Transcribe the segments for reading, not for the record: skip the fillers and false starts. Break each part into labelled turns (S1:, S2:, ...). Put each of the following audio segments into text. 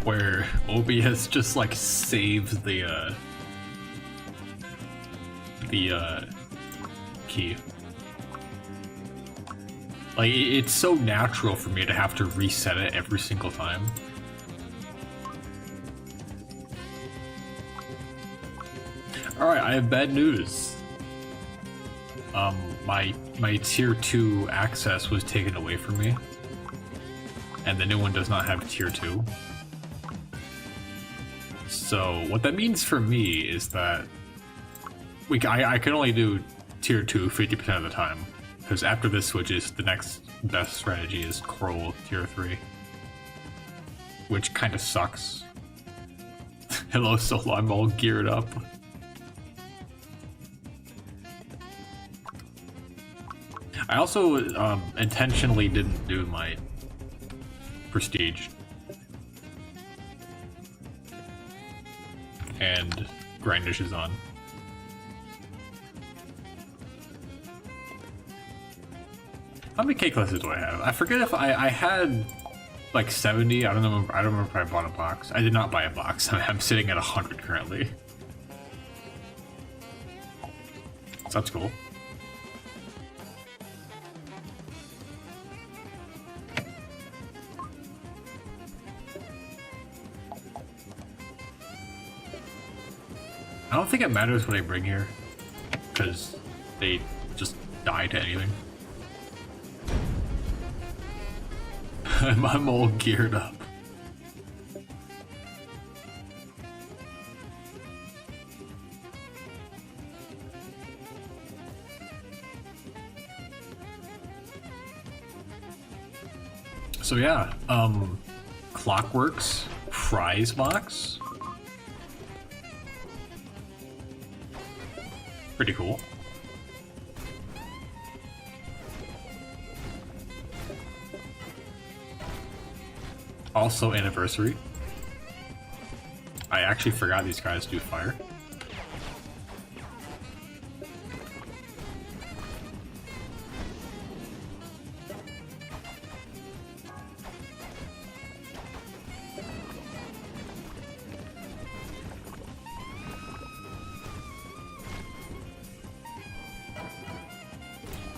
S1: where OBS just like saves the key. Like, it's so natural for me to have to reset it every single time. Alright, I have bad news. My tier 2 access was taken away from me. And the new one does not have tier 2. So what that means for me is that I can only do tier 2 50% of the time. Because after this switches, the next best strategy is Coral tier 3. Which kind of sucks. Hello Solo, I'm all geared up. I also intentionally didn't do my prestige. And Grindish is on. How many K classes do I have? I forget if I had like 70. I don't remember if I bought a box. I did not buy a box. I'm sitting at 100 currently. So that's cool. I don't think it matters what I bring here, because they just die to anything. I'm all geared up. So yeah, Clockworks prize box. Pretty cool. Also anniversary. I actually forgot these guys do fire.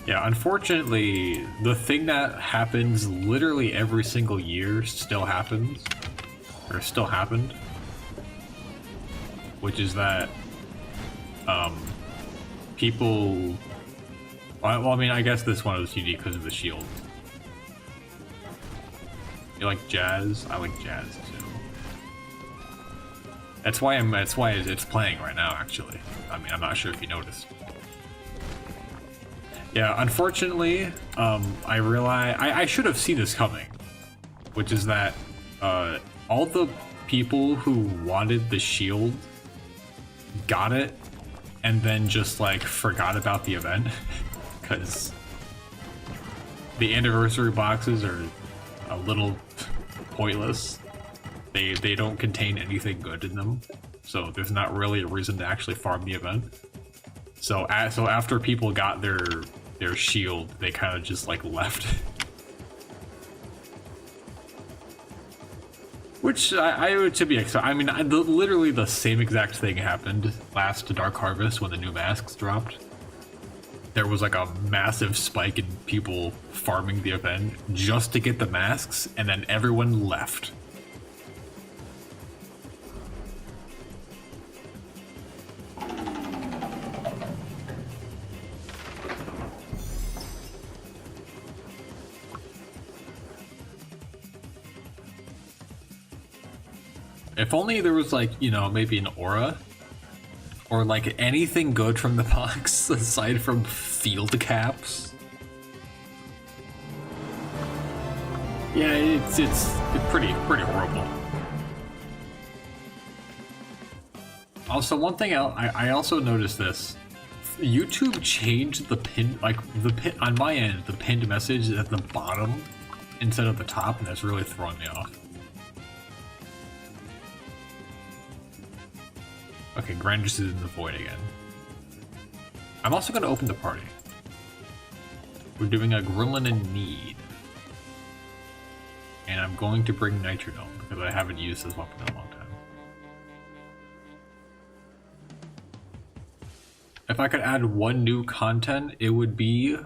S1: Yeah, unfortunately, the thing that happens literally every single year still happens, or still happened, which is that people, well, I mean, I guess this one was unique because of the shield. You like jazz? I like jazz too. That's why it's playing right now, actually. I mean, I'm not sure if you noticed. Yeah, unfortunately, I realize I should have seen this coming, which is that all the people who wanted the shield got it and then just like forgot about the event because the anniversary boxes are a little pointless. They don't contain anything good in them, so there's not really a reason to actually farm the event. So after people got their shield, they kind of just like left. Which I would to be expected. I mean, literally the same exact thing happened last Dark Harvest when the new masks dropped. There was like a massive spike in people farming the event just to get the masks, and then everyone left. If only there was like, you know, maybe an aura or like anything good from the box aside from field caps. Yeah, it's pretty horrible. Also, one thing I also noticed this. YouTube changed the pin, like the pin on my end, the pinned message is at the bottom instead of the top, and that's really throwing me off. Okay, Grandis is in the void again. I'm also going to open the party. We're doing a Gremlin in Need. and I'm going to bring Nitrodome because I haven't used this weapon in a long time. If I could add one new content, it would be...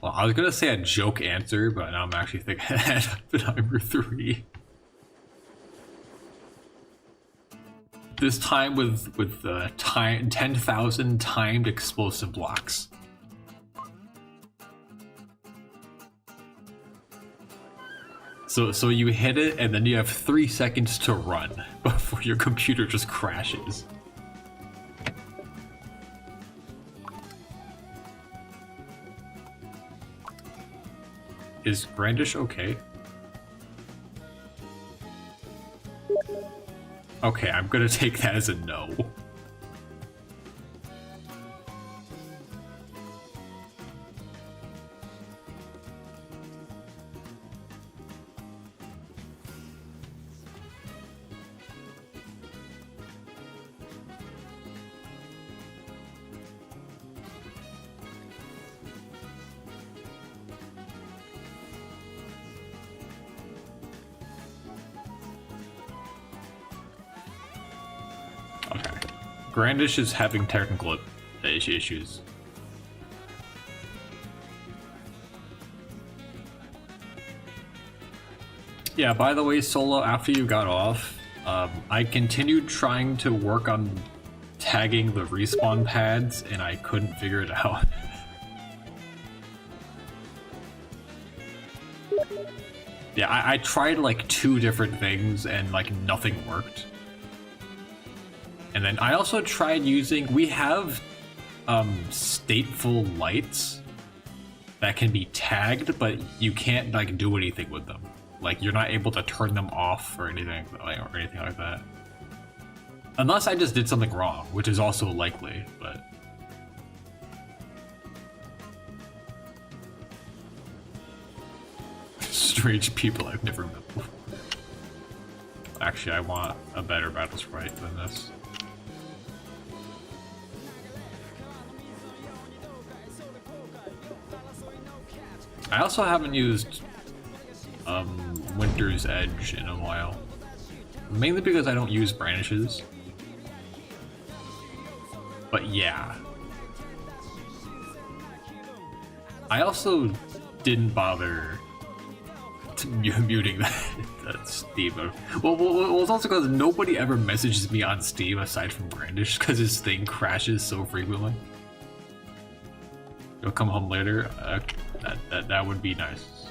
S1: Well, I was gonna say a joke answer, but now I'm actually thinking ahead of number 3. This time with 10,000 timed explosive blocks. So you hit it, and then you have 3 seconds to run before your computer just crashes. Is Brandish okay? Okay, I'm gonna take that as a no. Brandish is having technical issues. Yeah, by the way, Solo, after you got off, I continued trying to work on tagging the respawn pads, and I couldn't figure it out. Yeah, I tried like 2 different things, and like nothing worked. And then I also tried using, we have stateful lights that can be tagged, but you can't like do anything with them. Like you're not able to turn them off or anything like that. Unless I just did something wrong, which is also likely, but... Strange people I've never met before. Actually, I want a better battle sprite than this. I also haven't used Winter's Edge in a while. Mainly because I don't use brandishes. But yeah. I also didn't bother muting that Steam. Well, it's also because nobody ever messages me on Steam aside from Brandish because his thing crashes so frequently. You'll come home later. That would be nice.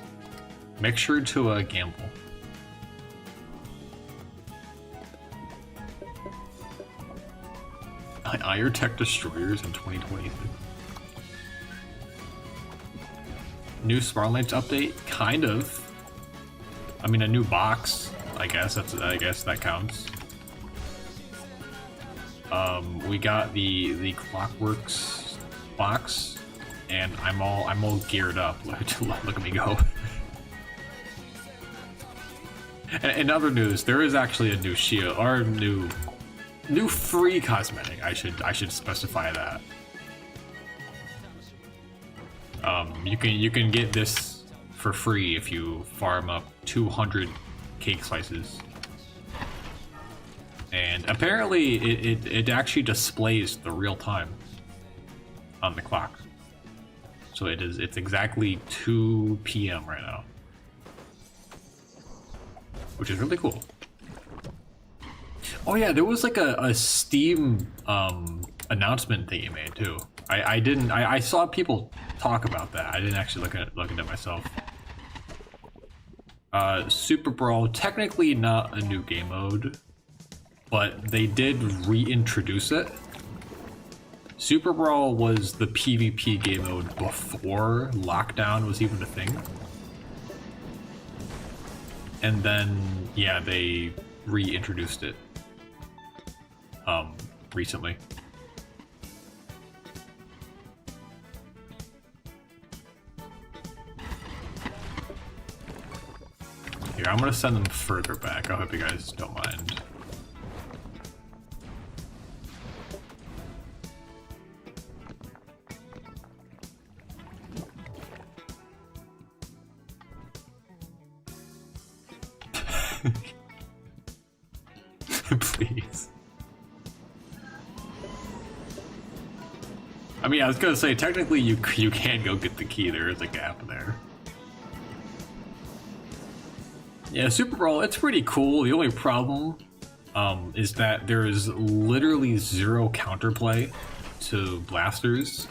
S1: Make sure to gamble. Iron Tech Destroyers in 2023. New Sparlands update, kind of. I mean, a new box. I guess that counts. We got the Clockworks box, and I'm all geared up. Look at me go. And in other news, there is actually a new shield or new free cosmetic. I should specify that. You can get this for free if you farm up 200 cake slices. And apparently it actually displays the real time on the clock. So it's exactly 2 p.m. right now. Which is really cool. Oh yeah, there was like a Steam announcement thing you made too. I saw people talk about that. I didn't actually look at it myself. Super Brawl, technically not a new game mode, but they did reintroduce it. Super Brawl was the PvP game mode before lockdown was even a thing. And then, yeah, they reintroduced it recently. Here, I'm gonna send them further back. I hope you guys don't mind. Please. I mean, I was gonna say, technically you can go get the key. There is a gap there. Yeah, Super Brawl, it's pretty cool. The only problem is that there is literally zero counterplay to blasters.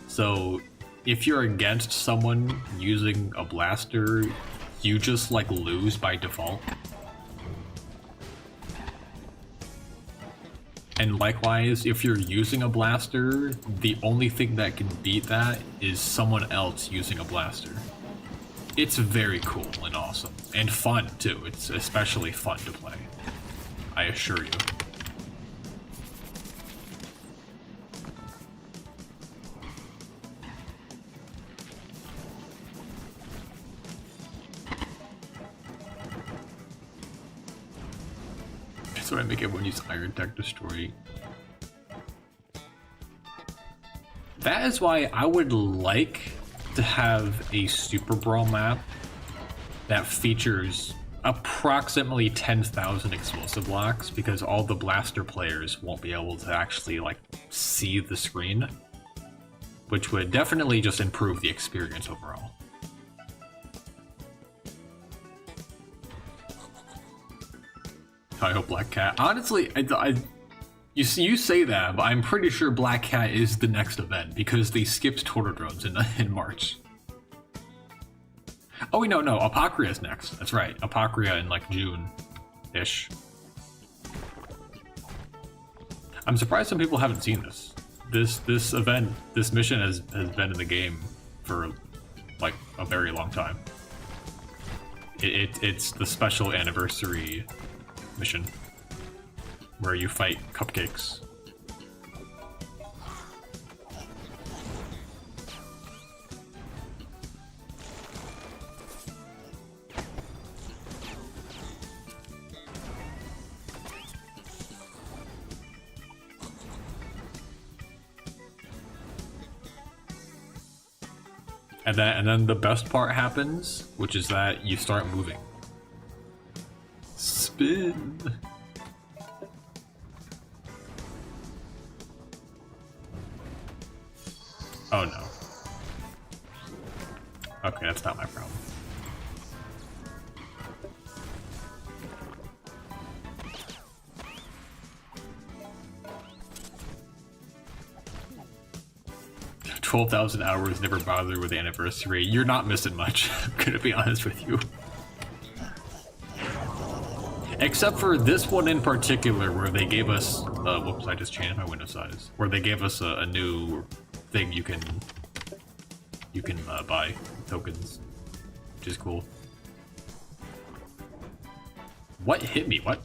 S1: So if you're against someone using a blaster, you just like lose by default. And likewise, if you're using a blaster, the only thing that can beat that is someone else using a blaster. It's very cool and awesome, and fun too. It's especially fun to play, I assure you. So I make everyone use Iron Tech Destroy. That is why I would like to have a Super Brawl map that features approximately 10,000 explosive blocks, because all the blaster players won't be able to actually like see the screen, which would definitely just improve the experience overall. I hope Black Cat. Honestly, you say that, but I'm pretty sure Black Cat is the next event because they skipped Tortodrones in March. Oh wait, no, Apocria is next. That's right, Apocria in like June-ish. I'm surprised some people haven't seen this. This event, this mission has been in the game for like a very long time. It's the special anniversary mission where you fight cupcakes. And then the best part happens, which is that you start moving. Spin. Oh no. Okay, that's not my problem. $12,000 hours, never bothered with the anniversary. You're not missing much, I'm gonna be honest with you. Except for this one in particular, where they gave us, whoops, I just changed my window size. Where they gave us a new thing you can buy tokens, which is cool. What hit me? What?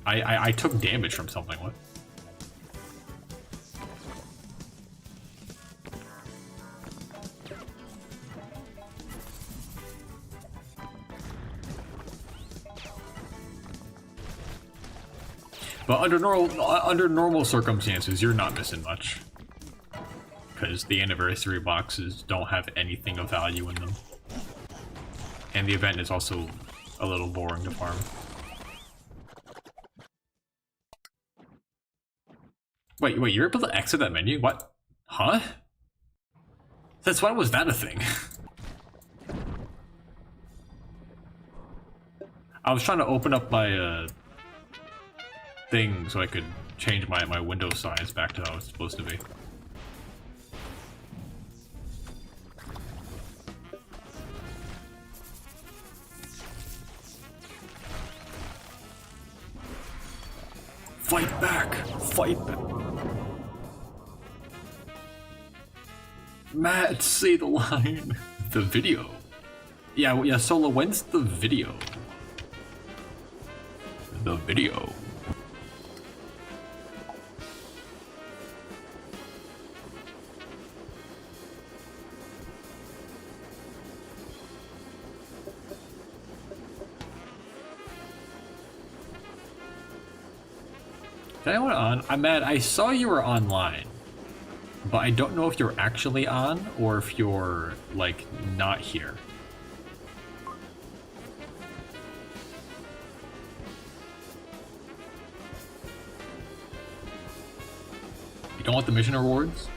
S1: I took damage from something. What? But under normal circumstances, you're not missing much, because the anniversary boxes don't have anything of value in them, and the event is also a little boring to farm. Wait, you're able to exit that menu? What? Huh? Since when was that a thing? I was trying to open up my thing so I could change my window size back to how it's supposed to be. Fight back! Fight back! Matt, say the line! The video. Yeah, Solo, when's the video? The video. Is anyone on? I'm mad. I saw you were online, but I don't know if you're actually on or if you're like not here. Don't want the mission rewards?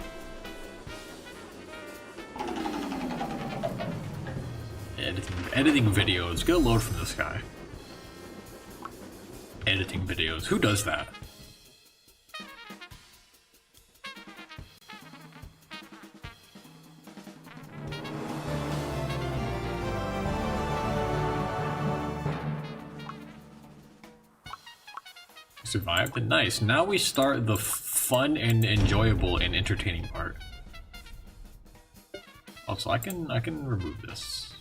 S1: Editing videos. Get a load from this guy. Editing videos. Who does that? Survived. Nice. Now we start the fun and enjoyable and entertaining part. Also, I can remove this.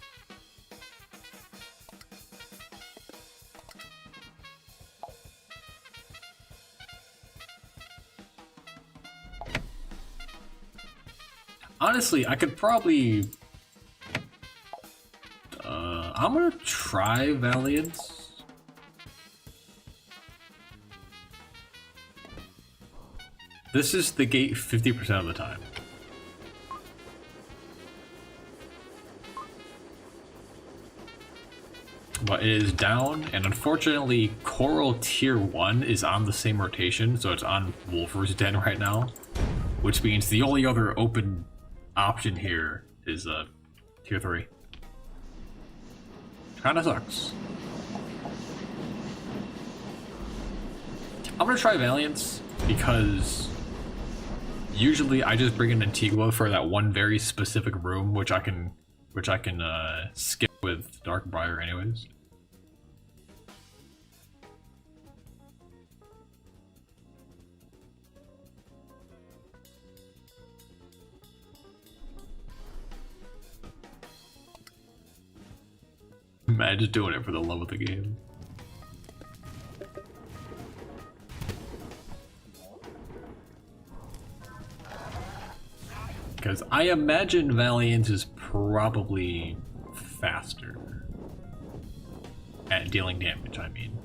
S1: Honestly, I could probably... I'm gonna try Valiance. This is the gate 50% of the time. But it is down, and unfortunately, Coral Tier 1 is on the same rotation, so it's on Wolfer's Den right now. Which means the only other open option here is Tier 3. Kinda sucks. I'm gonna try Valiance, because usually I just bring in Antigua for that one very specific room, which I can skip with Darkbriar anyways. Man, just doing it for the love of the game. Because I imagine Valiant is probably faster at dealing damage, I mean.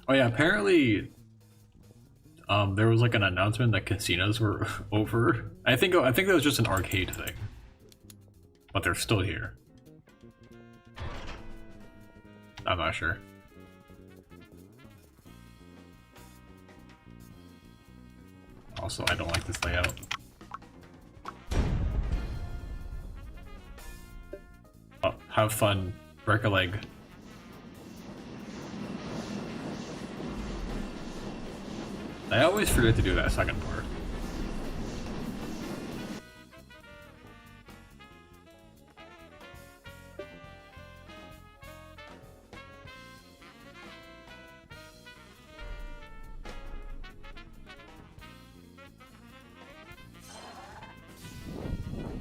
S1: Oh yeah, apparently there was like an announcement that casinos were over. I think that was just an arcade thing. But they're still here. I'm not sure. Also, I don't like this layout. Oh, have fun. Break a leg. I always forget to do that second part.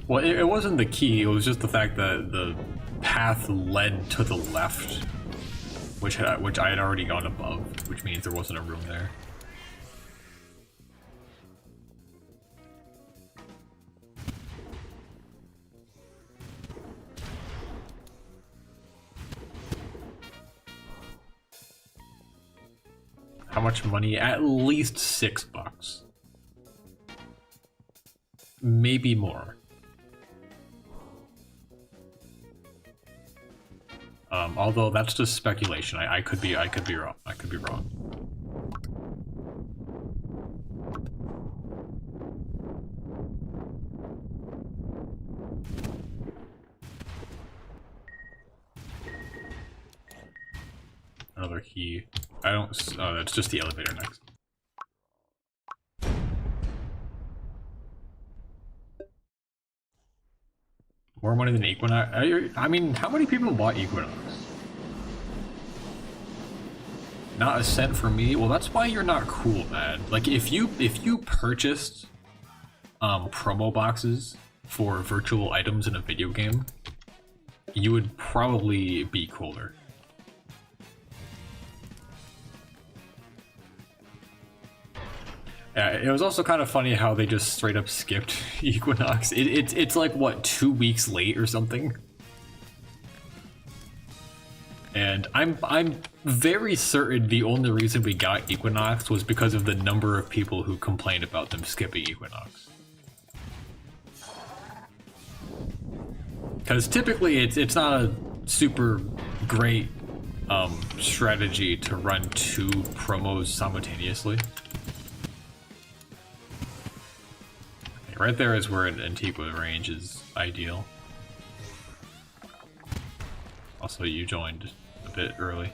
S1: Well, it wasn't the key, it was just the fact that the path led to the left, which I had already gone above, which means there wasn't a room there. How much money? At least $6. Maybe more. Although that's just speculation. I could be wrong. I could be wrong. Another key. I don't. Oh, that's just the elevator next. More money than Equinox. I mean, how many people bought Equinox? Not a cent for me. Well, that's why you're not cool, man. Like, if you purchased promo boxes for virtual items in a video game, you would probably be cooler. Yeah, it was also kind of funny how they just straight up skipped Equinox. It's like, what, 2 weeks late or something? And I'm very certain the only reason we got Equinox was because of the number of people who complained about them skipping Equinox. Because typically it's not a super great strategy to run 2 promos simultaneously. Okay, right there is where an Antigua range is ideal. Also, you joined a bit early.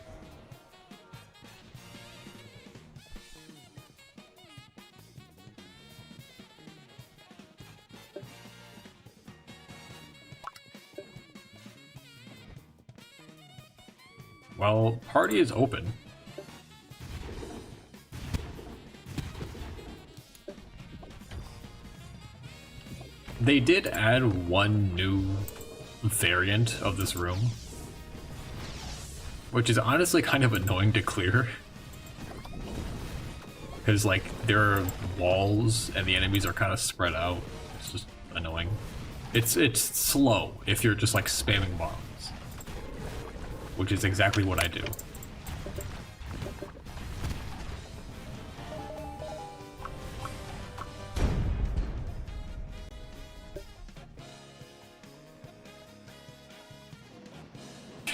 S1: Well, party is open. They did add one new variant of this room, which is honestly kind of annoying to clear. Because, like, there are walls and the enemies are kind of spread out. It's just annoying. It's slow if you're just, like, spamming bombs. Which is exactly what I do.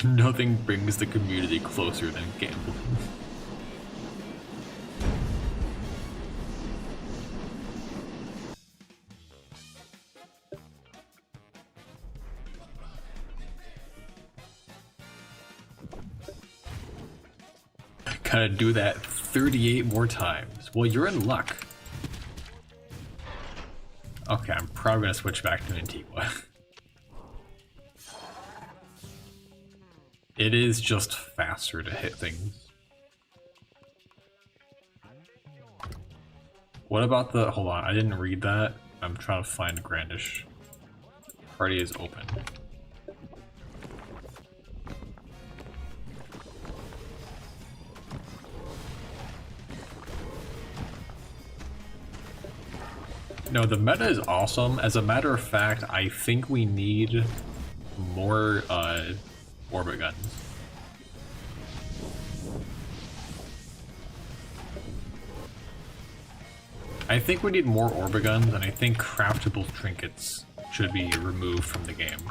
S1: Nothing brings the community closer than gambling. Gotta do that 38 more times. Well, you're in luck. Okay, I'm probably gonna switch back to Antigua. It is just faster to hit things. What about the... Hold on, I didn't read that. I'm trying to find Grandish. Party is open. No, the meta is awesome. As a matter of fact, I think we need more orbit guns. I think we need more orbit guns, and I think craftable trinkets should be removed from the game.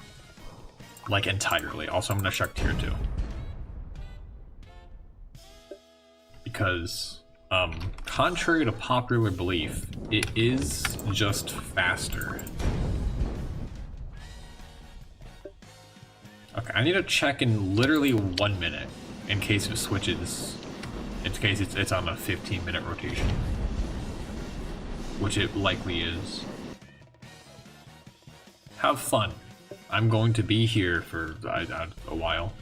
S1: Like, entirely. Also, I'm gonna check tier 2. Because... contrary to popular belief, it is just faster. Okay, I need to check in literally 1 minute in case it switches, in case it's on a 15-minute rotation, which it likely is. Have fun. I'm going to be here for a while.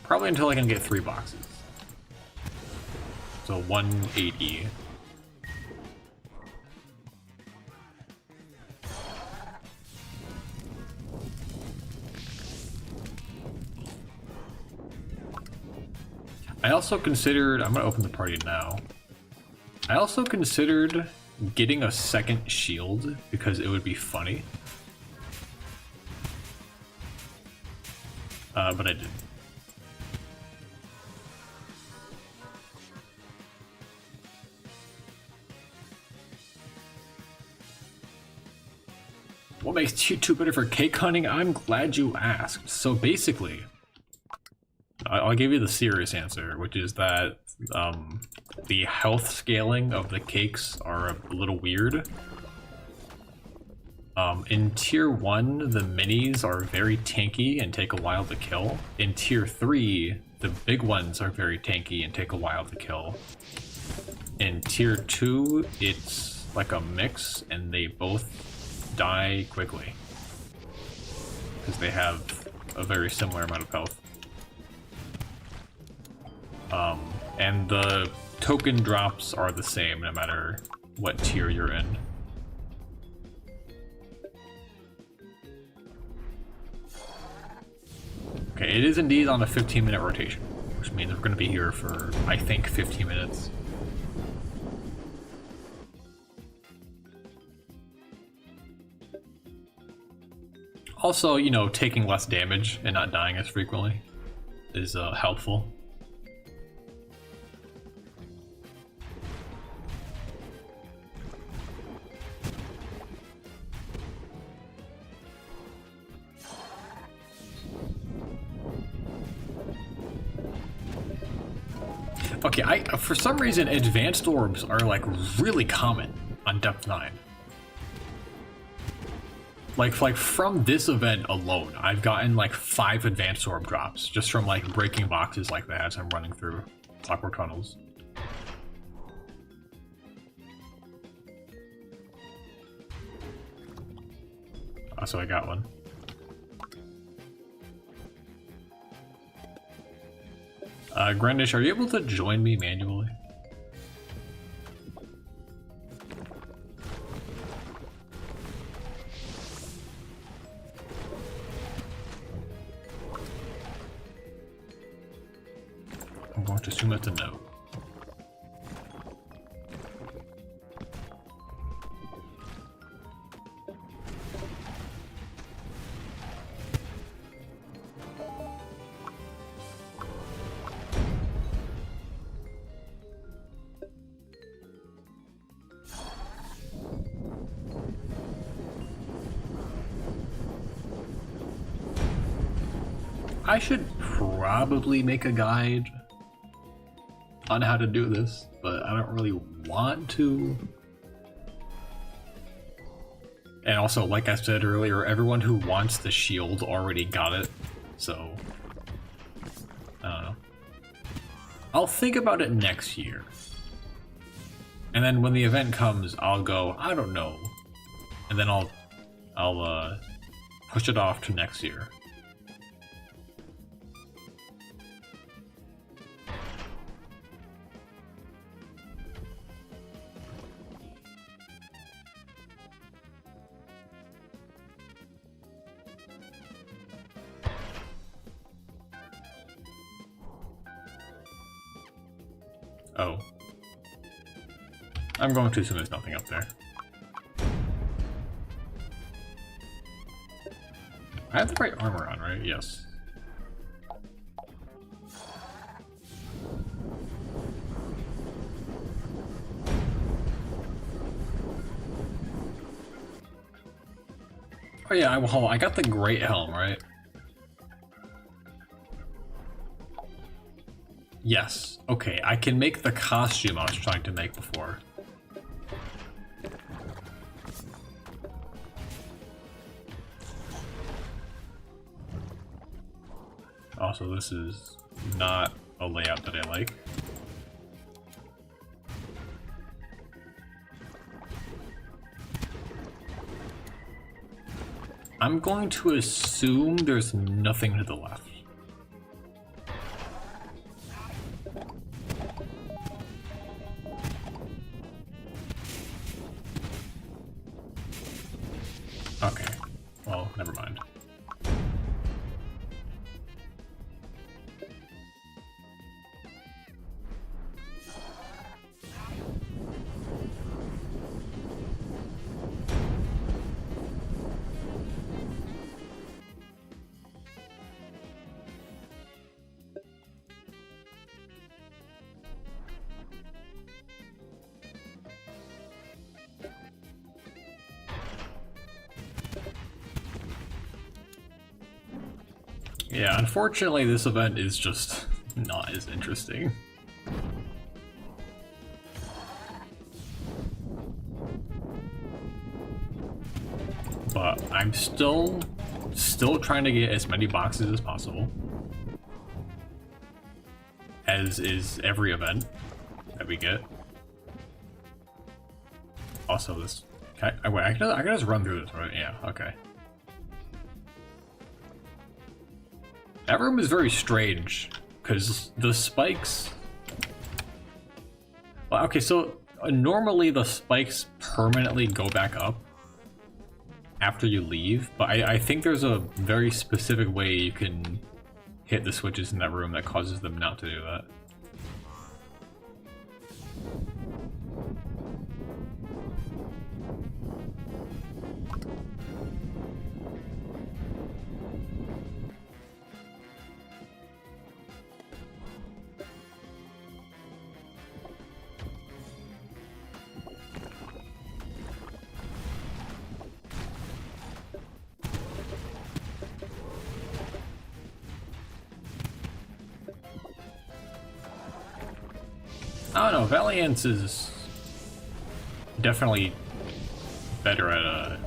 S1: Probably until I can get 3 boxes. So 180. I also considered, I'm gonna open the party now. I also considered getting a second shield because it would be funny. But I didn't. What makes T2 better for cake hunting? I'm glad you asked. So basically, I'll give you the serious answer, which is that the health scaling of the cakes are a little weird. In tier 1, the minis are very tanky and take a while to kill. In tier 3, the big ones are very tanky and take a while to kill. In tier 2, it's like a mix and they both die quickly because they have a very similar amount of health. And the token drops are the same no matter what tier you're in. Okay, it is indeed on a 15-minute rotation, which means we're going to be here for, I think, 15 minutes. Also, you know, taking less damage and not dying as frequently is helpful. Okay, for some reason advanced orbs are like really common on depth 9. Like from this event alone, I've gotten like 5 advanced orb drops just from like breaking boxes like that as I'm running through clockwork tunnels. So I got one. Grandish, are you able to join me manually? I'm going to assume that's a no. I should probably make a guide on how to do this, but I don't really want to. And also, like I said earlier, everyone who wants the shield already got it, so I don't know. I'll think about it next year. And then when the event comes, I'll go, I don't know. And then I'll push it off to next year. Oh. I'm going to assume there's nothing up there. I have the right armor on, right? Yes. Oh yeah, I got the great helm, right? Yes. Okay, I can make the costume I was trying to make before. Also, this is not a layout that I like. I'm going to assume there's nothing to the left. Okay, well, never mind. Yeah, unfortunately this event is just not as interesting. But I'm still trying to get as many boxes as possible. As is every event that we get. Also this... wait, I can just run through this, right? Yeah, okay. That room is very strange, because the spikes... Well, okay, so normally the spikes permanently go back up after you leave, but I think there's a very specific way you can hit the switches in that room that causes them not to do that. I don't know, Valiance is definitely better at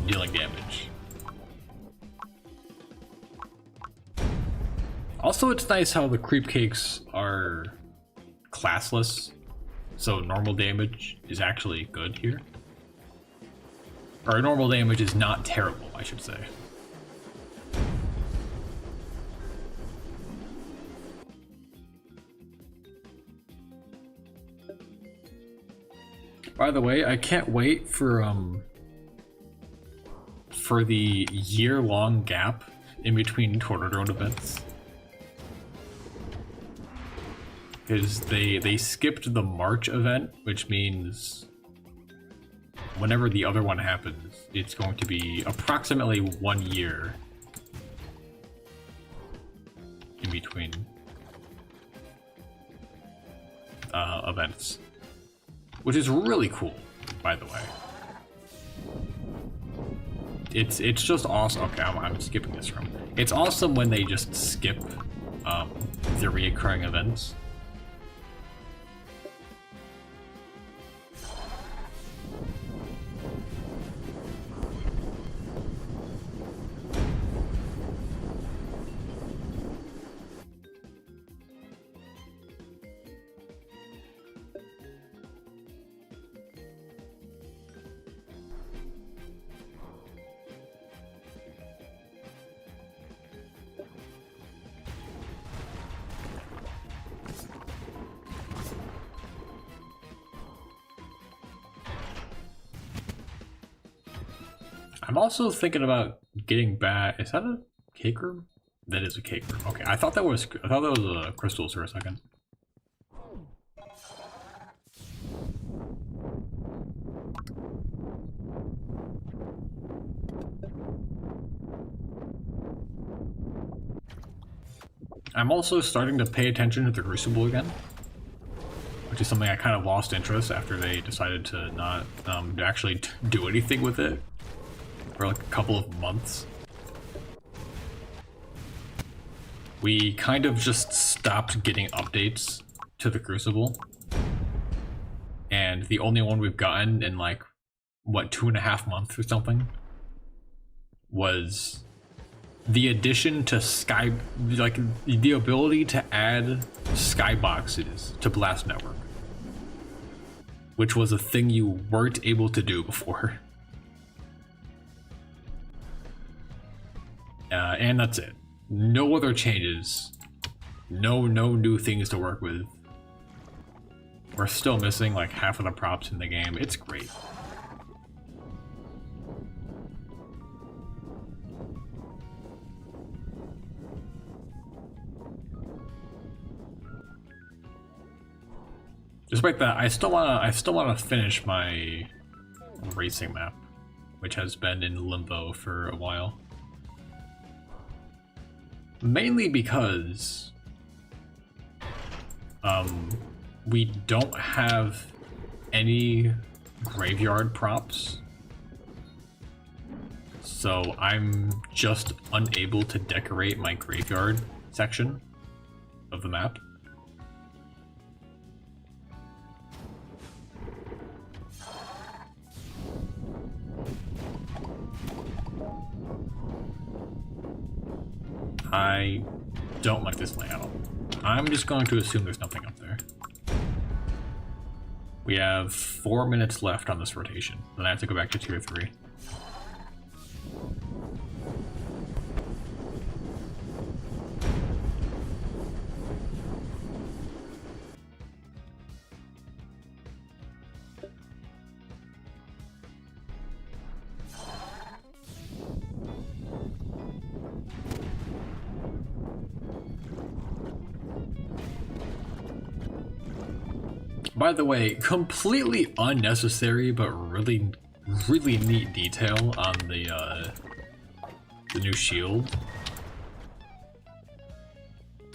S1: dealing damage. Also, it's nice how the creep cakes are classless, so normal damage is actually good here. Or normal damage is not terrible, I should say. By the way, I can't wait for the year-long gap in between Tornadrone events. Because they skipped the March event, which means whenever the other one happens, it's going to be approximately 1 year in between events. Which is really cool, by the way. It's just awesome. Okay, I'm skipping this room. It's awesome when they just skip the reoccurring events. I'm also thinking about getting back. Is that a cake room? That is a cake room. Okay, I thought that was crystals for a second. I'm also starting to pay attention to the Crucible again, which is something I kind of lost interest after they decided to not actually do anything with it for like a couple of months. We kind of just stopped getting updates to the Crucible, and the only one we've gotten in like, what, 2.5 months or something was the addition to sky, like the ability to add skyboxes to Blast Network, which was a thing you weren't able to do before. And that's it. No other changes. No new things to work with. We're still missing like half of the props in the game. It's great. Despite that, I still wanna finish my racing map, which has been in limbo for a while. Mainly because we don't have any graveyard props, so I'm just unable to decorate my graveyard section of the map. I don't like this layout. I'm just going to assume there's nothing up there. We have 4 minutes left on this rotation. Then I have to go back to tier 3. By the way, completely unnecessary but really neat detail on the new shield,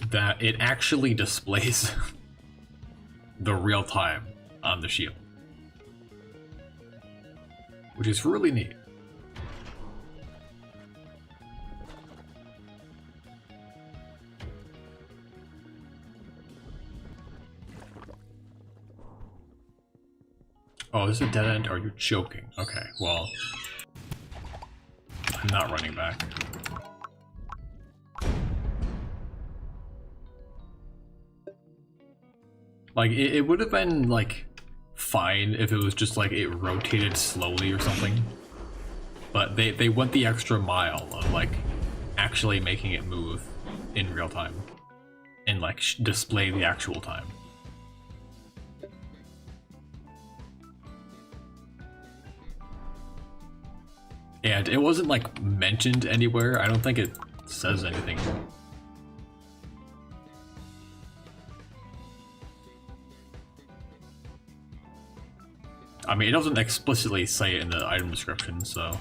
S1: that it actually displays the real time on the shield, which is really neat. Oh, this is a dead end? Are you joking? Okay, well, I'm not running back. Like, it would have been, like, fine if it was just, like, it rotated slowly or something. But they went the extra mile of, like, actually making it move in real time. And, like, display the actual time. And it wasn't, like, mentioned anywhere. I don't think it says anything. I mean, it doesn't explicitly say it in the item description, so...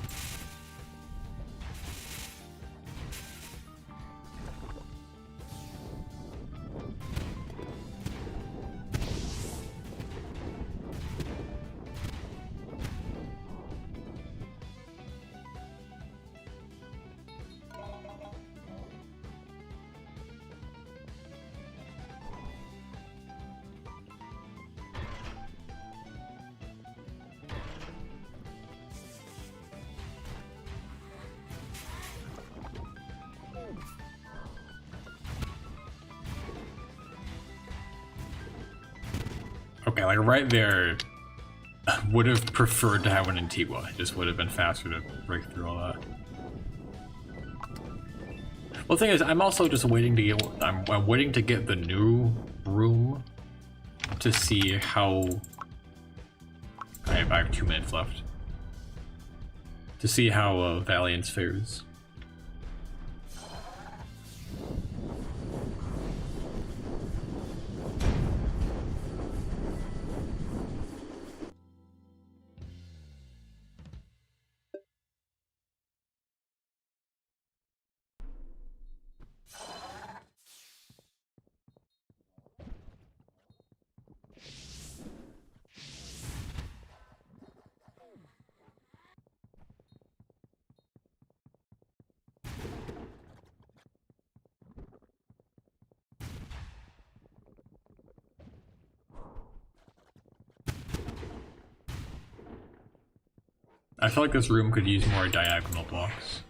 S1: Okay, like right there, would have preferred to have an Antigua. It just would have been faster to break through all that. Well, the thing is, I'm also just waiting to get. I'm waiting to get the new room to see how. I have 2 minutes left. To see how Valiance fares. I feel like this room could use more diagonal blocks.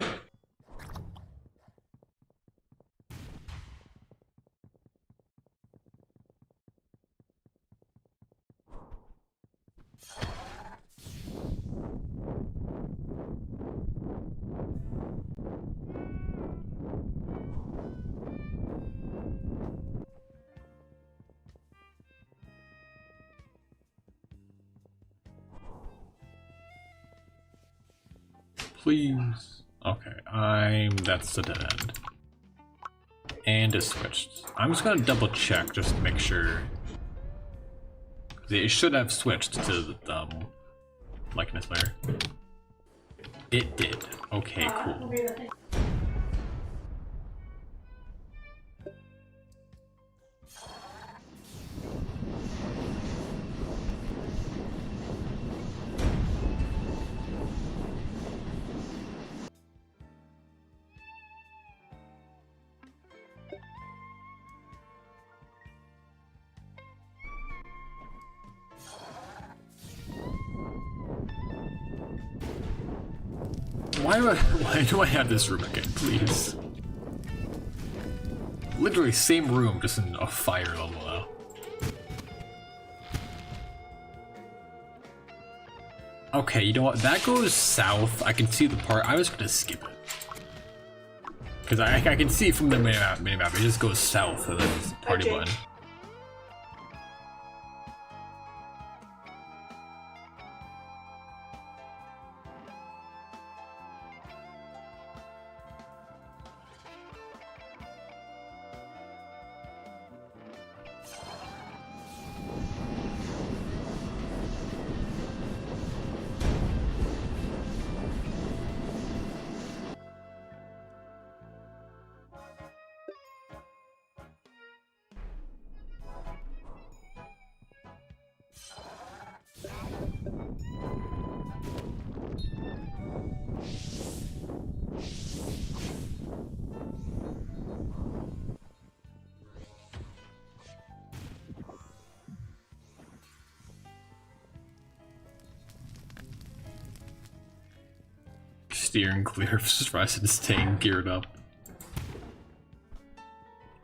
S1: Please. Okay, that's the dead end. And it switched. I'm just gonna double check just to make sure. It should have switched to the likeness layer. It did. Okay, cool. Why do I have this room again, please? Literally same room, just in a fire level now. Okay, you know what? That goes south. I can see the part. I was gonna skip it. Because I can see from the minimap, it just goes south of the party button. steering clear of stress and staying geared up.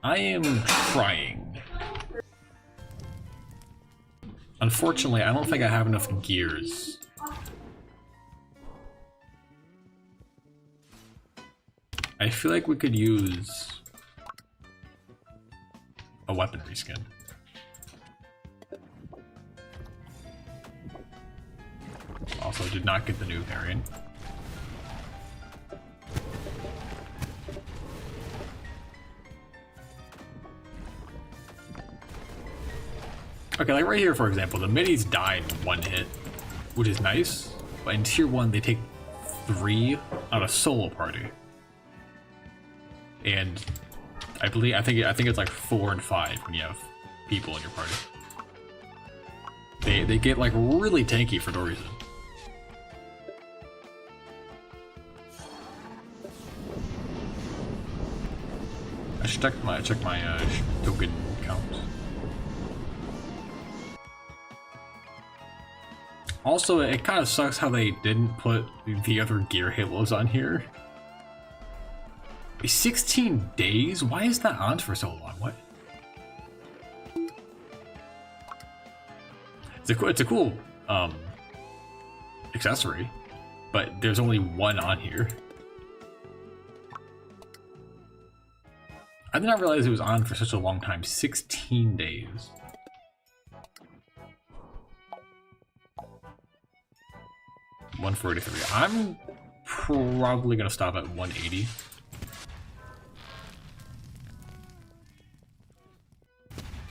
S1: I am trying. Unfortunately, I don't think I have enough gears. I feel like we could use a weaponry skin. Also, did not get the new variant. Okay, like right here, for example, the minis die in one hit, which is nice, but in tier 1 they take 3 on a solo party. And I think it's like 4 and 5 when you have people in your party. They get like really tanky for no reason. I should check my token count. Also, it kind of sucks how they didn't put the other gear halos on here. 16 days? Why is that on for so long? What? It's a cool accessory, but there's only one on here. I did not realize it was on for such a long time. 16 days. $143. I'm probably gonna stop at 180.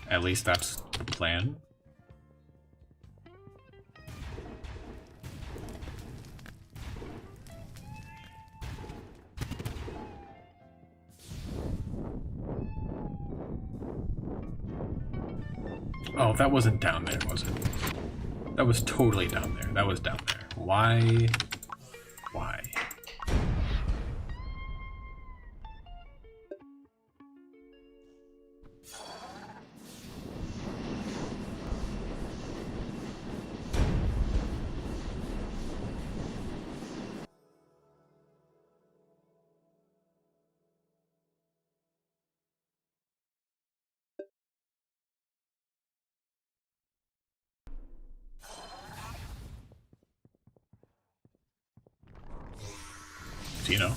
S1: At least that's the plan. Oh, that wasn't down there, was it? That was totally down there. That was down there. Why? Why? You know.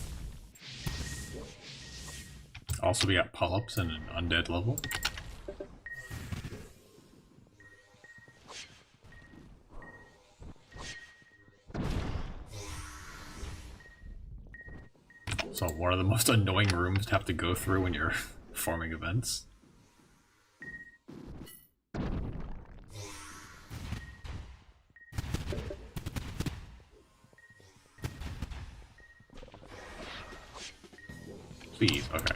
S1: Also, we got pull-ups and an undead level. So one of the most annoying rooms to have to go through when you're forming events. Please, okay.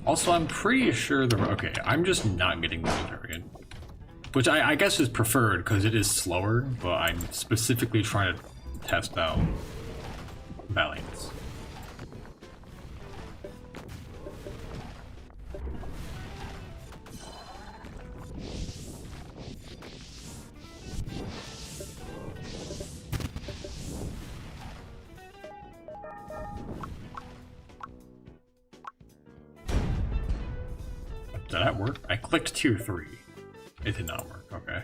S1: Also, I'm pretty sure the... Okay, I'm just not getting the new variant. Which I guess is preferred because it is slower, but I'm specifically trying to test out Valiants. Did that work? I clicked tier 3. It did not work, okay.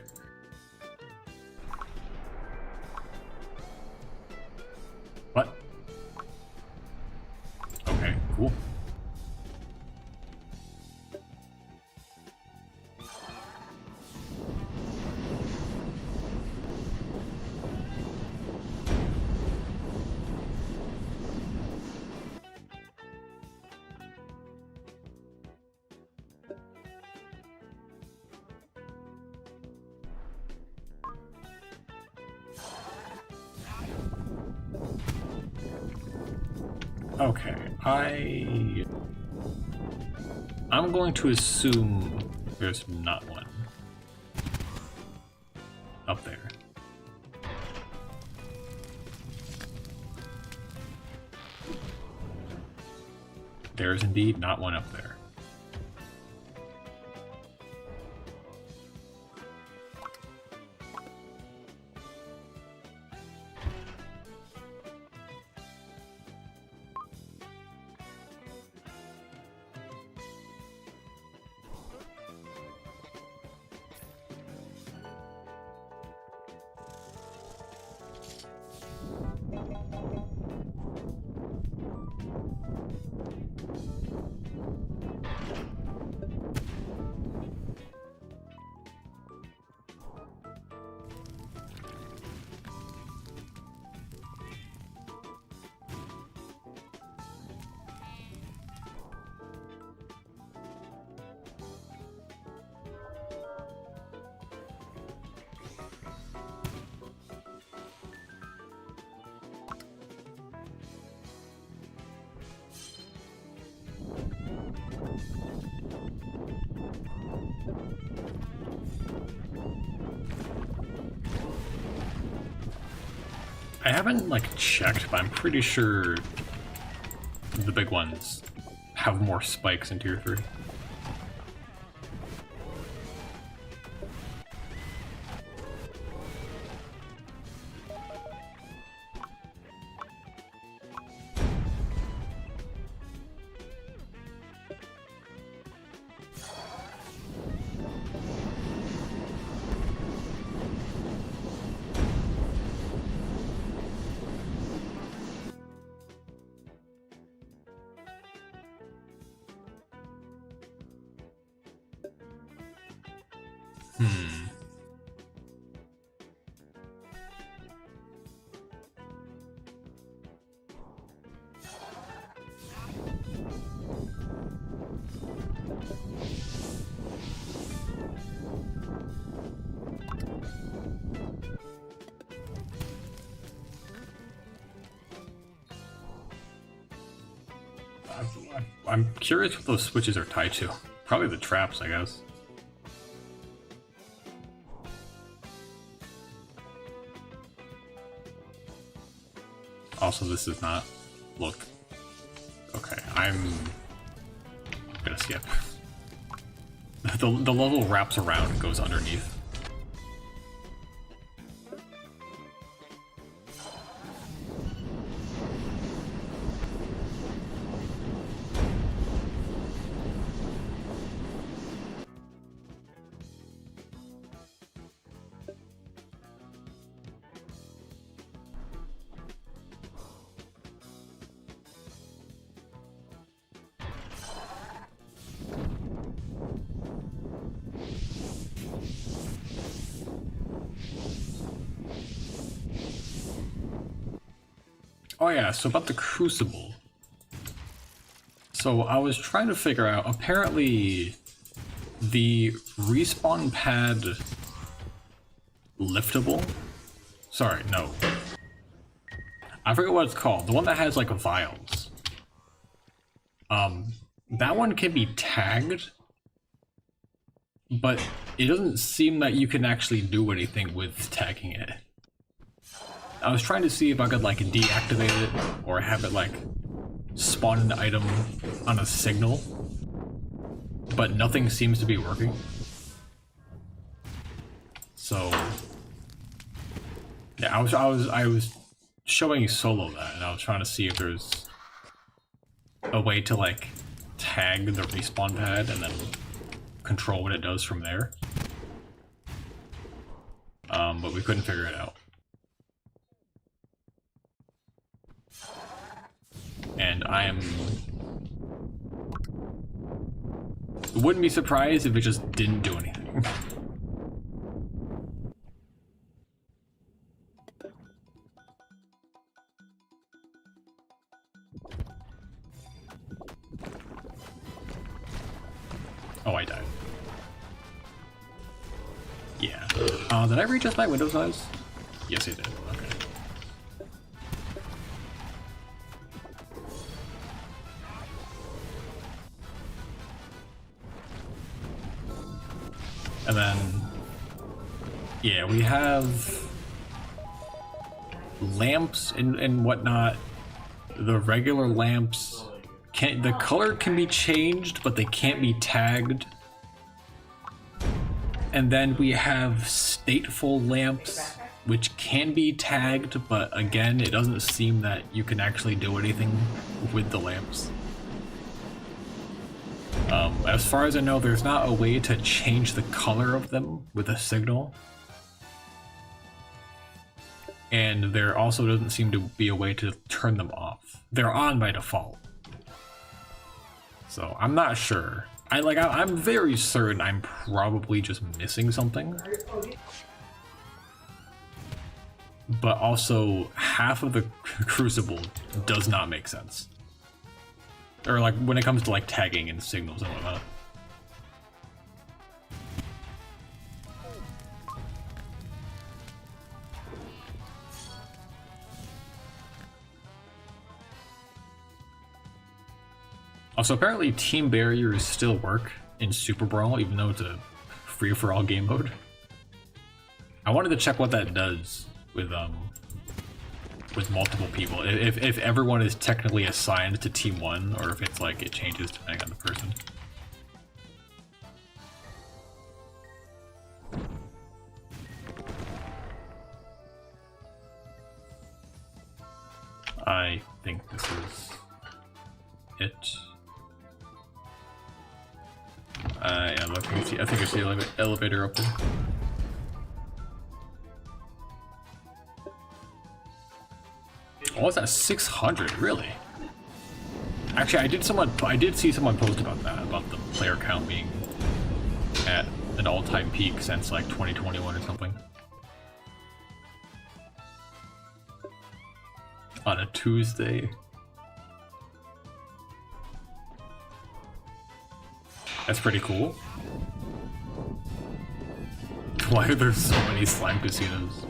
S1: What? Okay, cool. Okay, I'm going to assume there's not one up there. There is indeed not one up there. I haven't like checked, but I'm pretty sure the big ones have more spikes in tier 3. I'm curious what those switches are tied to. Probably the traps, I guess. Also, this is not look. Okay, I'm gonna skip. The level wraps around and goes underneath. Oh yeah, so about the Crucible. So I was trying to figure out, apparently the respawn pad liftable? Sorry, no. I forget what it's called. The one that has like vials. That one can be tagged, but it doesn't seem that you can actually do anything with tagging it. I was trying to see if I could like deactivate it or have it like spawn an item on a signal, but nothing seems to be working. So yeah, I was showing Solo that, and I was trying to see if there's a way to like tag the respawn pad and then control what it does from there. But we couldn't figure it out. And wouldn't be surprised if it just didn't do anything. Oh, I died. Yeah. Did I readjust my window size? Yes, I did. Okay. And then, yeah, we have lamps and whatnot. The regular lamps the color can be changed, but they can't be tagged. And then we have stateful lamps, which can be tagged, but again, it doesn't seem that you can actually do anything with the lamps. As far as I know, there's not a way to change the color of them with a signal. And there also doesn't seem to be a way to turn them off. They're on by default. So I'm not sure. I'm very certain I'm probably just missing something. But also, half of the Crucible does not make sense. Or like when it comes to like tagging and signals and whatnot. Also, apparently team barriers still work, in Super Brawl, even though it's a free-for-all game mode. I wanted to check what that does with multiple people. If everyone is technically assigned to Team 1, or if it's like it changes depending on the person. I think this is it. Yeah, look, I think I see the elevator up there. Oh, what's that? 600, really? Actually, I did see someone post about that, about the player count being at an all-time peak since like 2021 or something. On a Tuesday. That's pretty cool. Why are there so many slime casinos?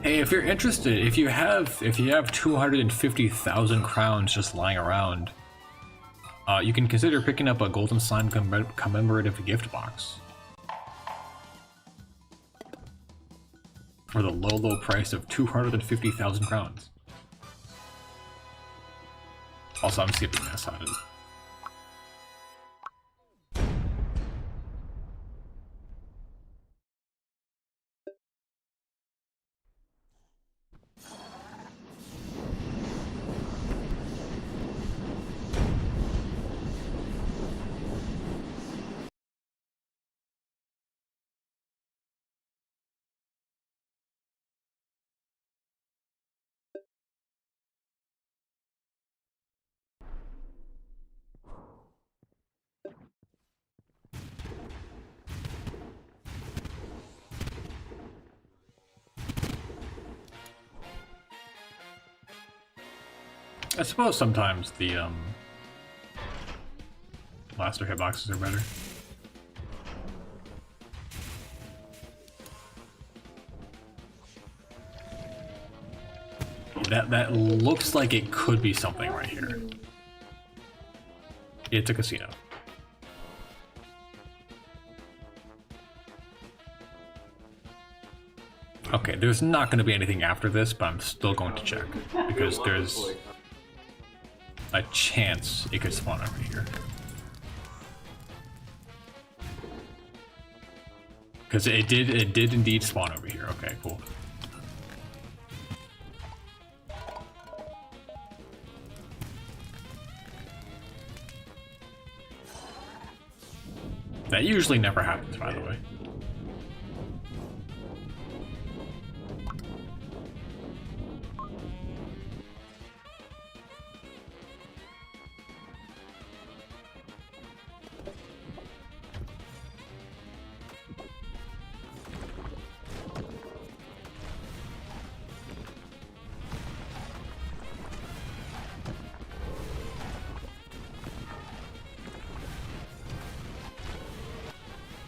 S1: Hey, if you're interested, if you have 250,000 crowns just lying around, you can consider picking up a golden slime commemorative gift box for the low price of 250,000 crowns. Also, I'm skipping this. I suppose sometimes the blaster hitboxes are better. That looks like it could be something right here. It's a casino. Okay, there's not going to be anything after this, but I'm still going to check because there's a chance it could spawn over here. Because it did indeed spawn over here. Okay, cool. That usually never happens, by the way.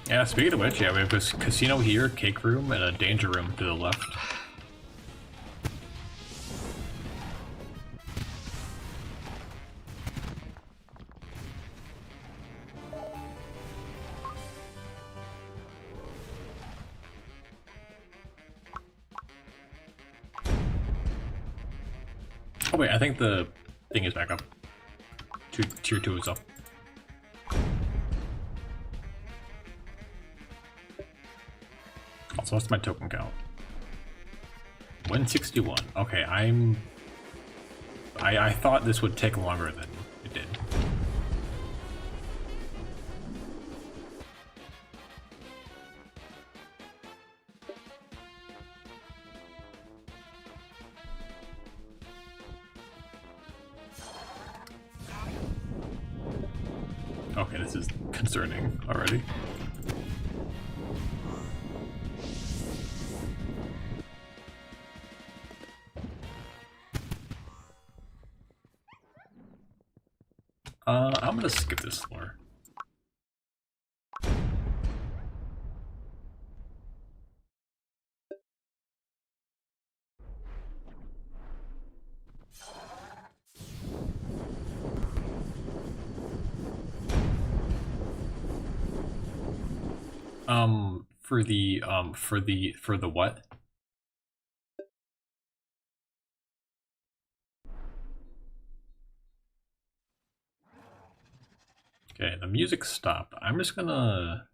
S1: Yeah, speaking of which, yeah, we have this casino here, cake room, and a danger room to the left. Oh wait, I think the thing is back up. Tier 2 is up. Also, what's my token count? 161. Okay, I thought this would take longer than it did. Okay, this is concerning already. I'm gonna skip this floor. For the what? Okay, the music stopped. I'm just gonna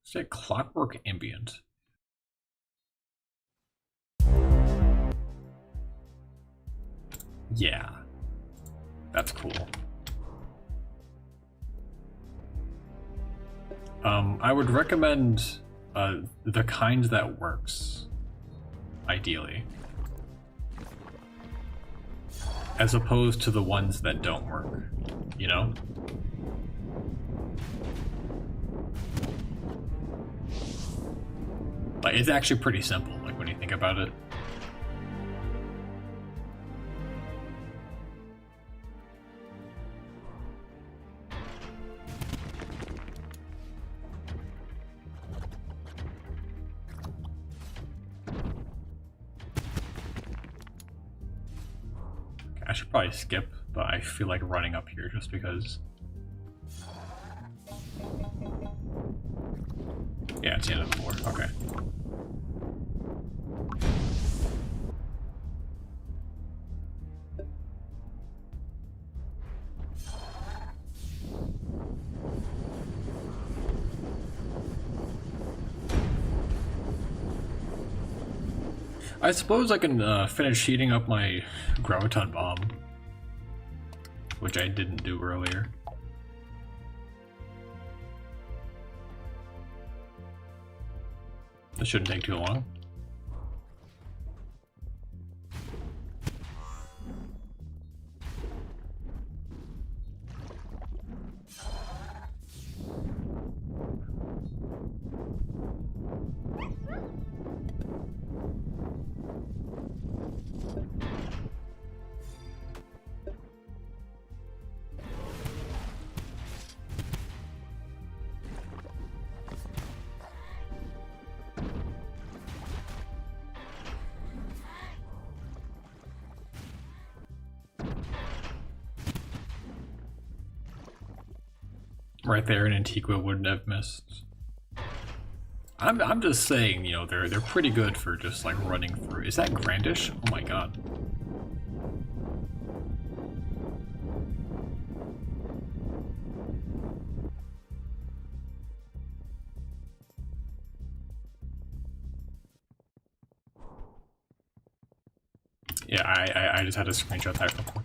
S1: say clockwork ambient. Yeah, that's cool. I would recommend the kind that works, ideally, as opposed to the ones that don't work, you know? Like, it's actually pretty simple, like, when you think about it. I should probably skip, but I feel like running up here just because. Yeah, it's the end of the floor. Okay. I suppose I can finish heating up my graviton bomb, which I didn't do earlier. This shouldn't take too long. Right there, an Antigua wouldn't have missed. I'm just saying, you know, they're pretty good for just like running through. Is that Grandish? Oh my god. Yeah, I just had to screenshot that real quick.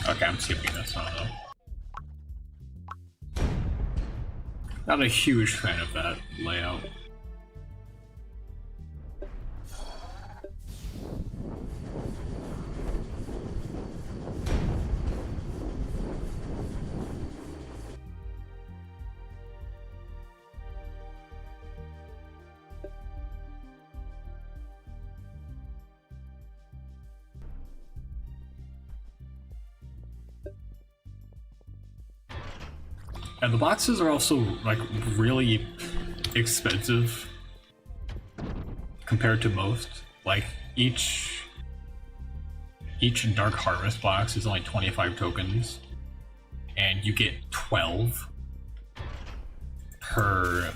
S1: Okay, I'm skipping this one though. Not a huge fan of that layout. And the boxes are also like really expensive compared to most. Like each Dark Harvest box is only 25 tokens, and you get 12 per,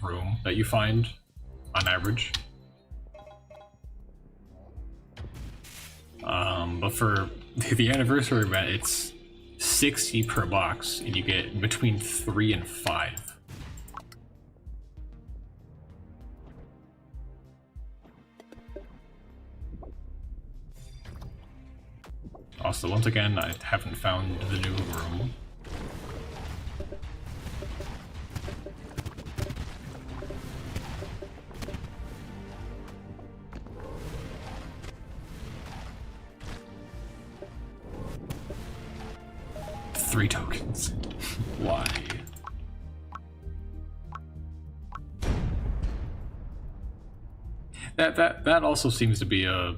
S1: room that you find on average. But for the anniversary event, it's 60 per box, and you get between 3 and 5. Also, once again, I haven't found the new room. Three tokens. Why? That also seems to be a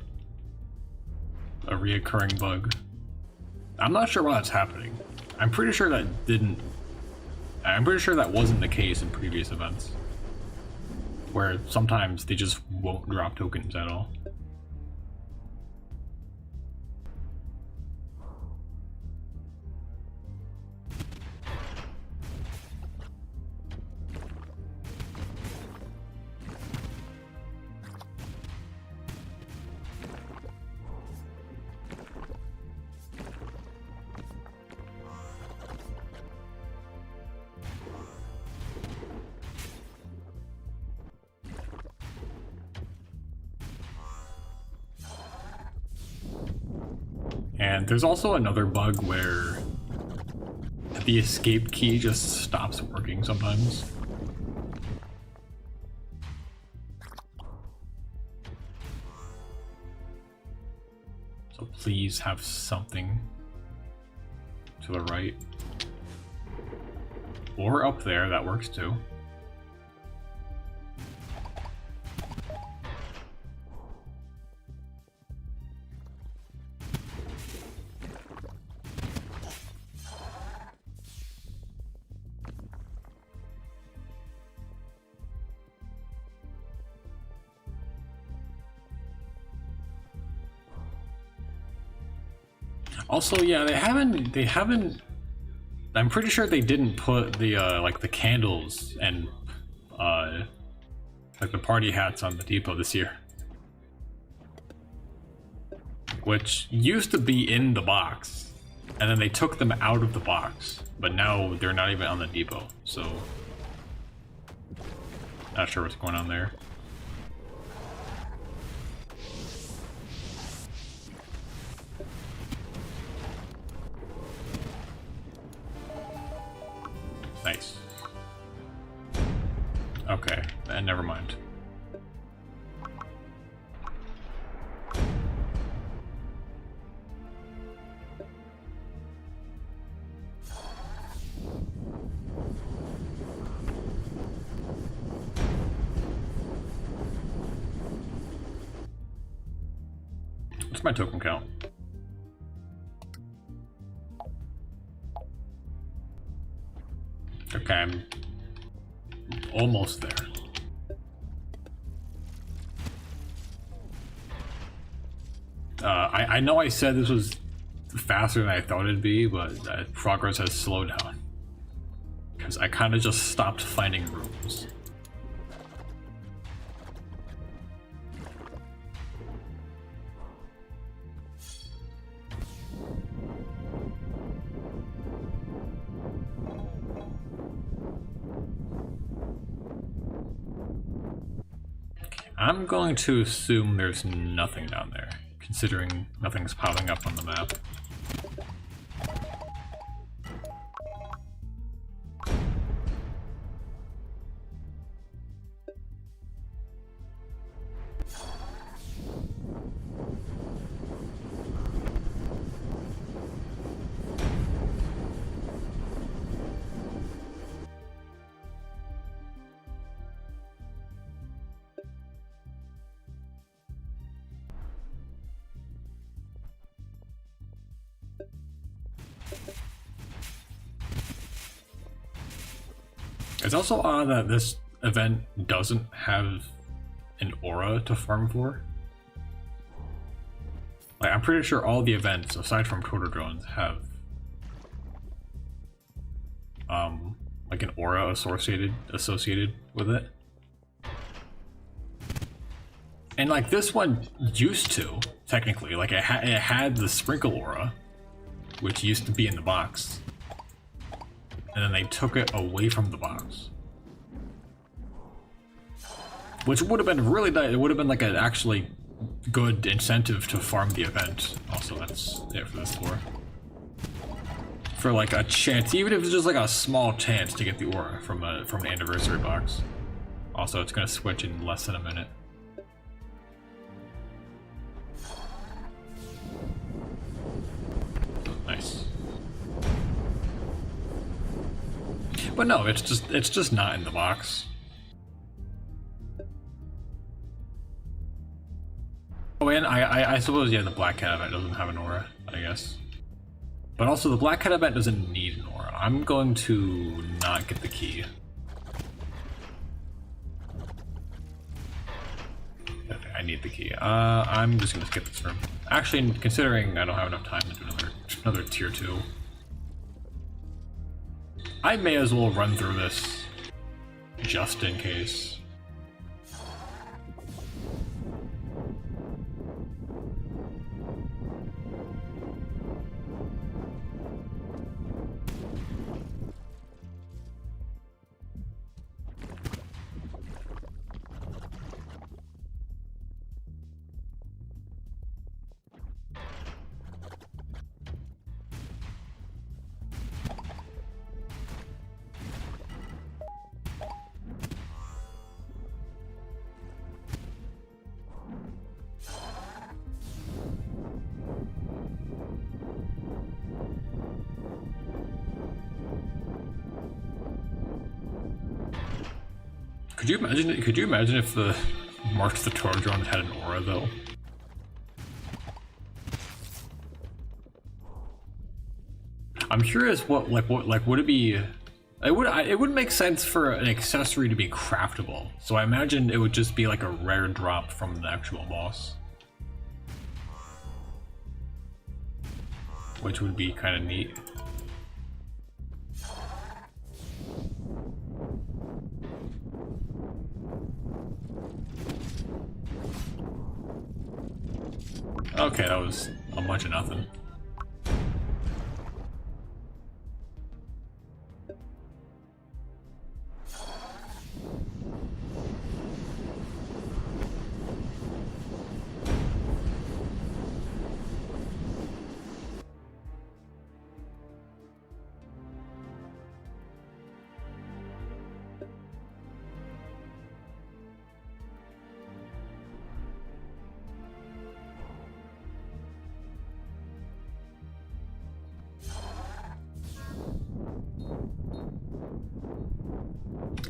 S1: reoccurring bug. I'm not sure why that's happening. I'm pretty sure that wasn't the case in previous events, where sometimes they just won't drop tokens at all. And there's also another bug where the escape key just stops working sometimes. So please have something to the right. Or up there, that works too. Also, yeah, they haven't. I'm pretty sure they didn't put the like the candles and like the party hats on the depot this year, which used to be in the box, and then they took them out of the box, but now they're not even on the depot. So, not sure what's going on there. Nice. Okay, and never mind. What's my token count? Okay, I'm almost there. I know I said this was faster than I thought it'd be, but progress has slowed down. Because I kind of just stopped finding rooms. I'm going to assume there's nothing down there, considering nothing's popping up on the map. It's also odd that this event doesn't have an aura to farm for. Like, I'm pretty sure all the events, aside from Proto Drones, have like an aura associated with it. And like this one used to, technically, like it had the sprinkle aura, which used to be in the box. And then they took it away from the box. Which would have been really nice. It would have been like an actually good incentive to farm the event. Also, that's it for this floor. For like a chance, even if it's just like a small chance to get the aura from an anniversary box. Also, it's gonna switch in less than a minute. Nice. But no, it's just not in the box. Oh, and I suppose, yeah, the Black Cat event doesn't have an aura, I guess. But also, the Black Cat event doesn't need an aura. I'm going to not get the key. Okay, I need the key. I'm just gonna skip this room. Actually, considering I don't have enough time to do another tier 2, I may as well run through this just in case. Could you imagine if the Mark the Toro drone had an aura though? I'm curious what would it be? It would make sense for an accessory to be craftable. So I imagine it would just be like a rare drop from the actual boss, which would be kind of neat. Okay, that was a bunch of nothing.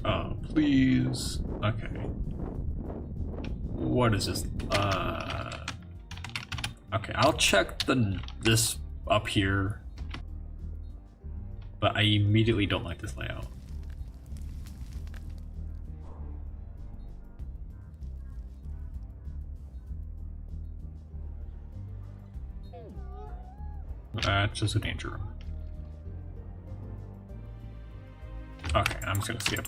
S1: Oh, please. Okay. What is this? Okay, I'll check this up here, but I immediately don't like this layout. That's just a danger room. Okay, I'm just gonna skip.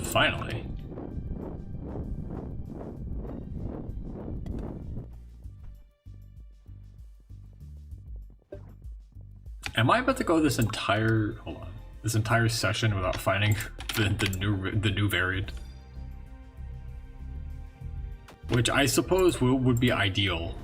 S1: Finally. Am I about to go this entire session without finding the new variant? which I suppose would be ideal.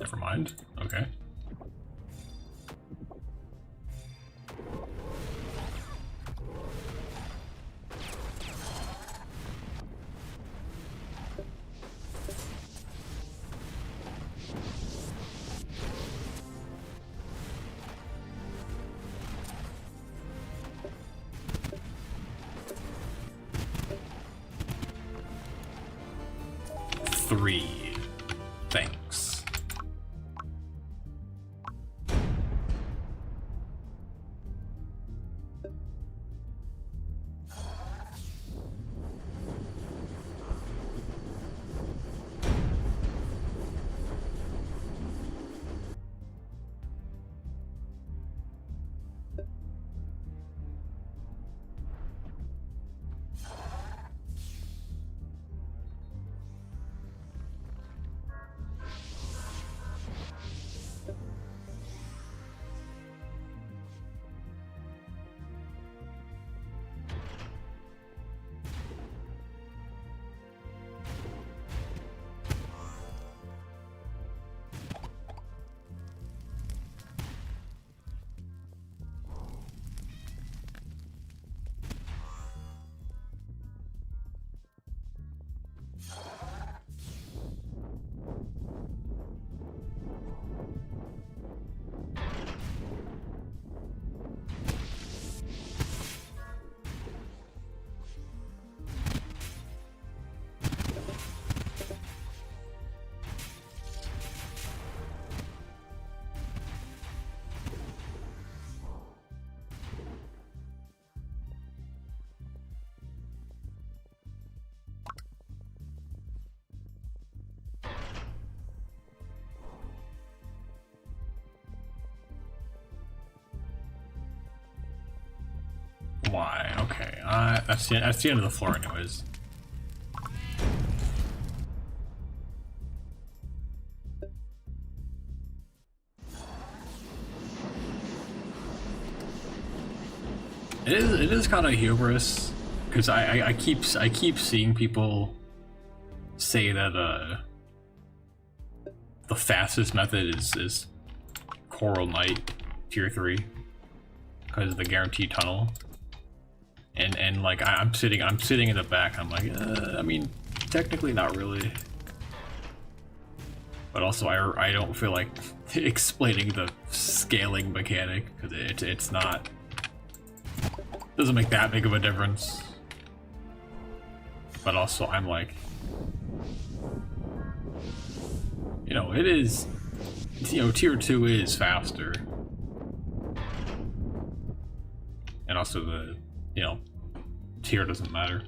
S1: Never mind. Okay. Three. Thanks. Why? Okay. That's the end of the floor, anyways. It is kind of hubris, because I keep seeing people say that the fastest method is Coral Knight tier 3 because of the guaranteed tunnel. And like I'm sitting in the back. I'm like, I mean, technically not really, but also I don't feel like explaining the scaling mechanic because it's not, doesn't make that big of a difference. But also I'm like, you know, it is, you know, tier 2 is faster, and also the, you know, tier doesn't matter.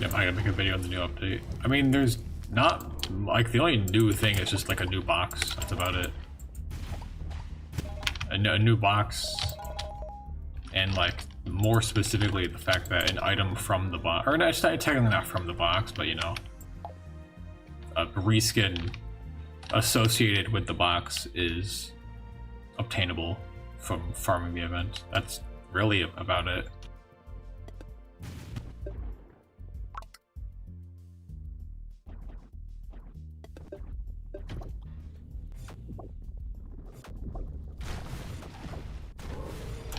S1: Yep, I gotta make a video on the new update. I mean, there's not, like, the only new thing is just like a new box. That's about it. A new box, and like more specifically the fact that an item from the box, or no, it's not technically not from the box, but you know, a reskin associated with the box is obtainable from farming the event. That's really about it.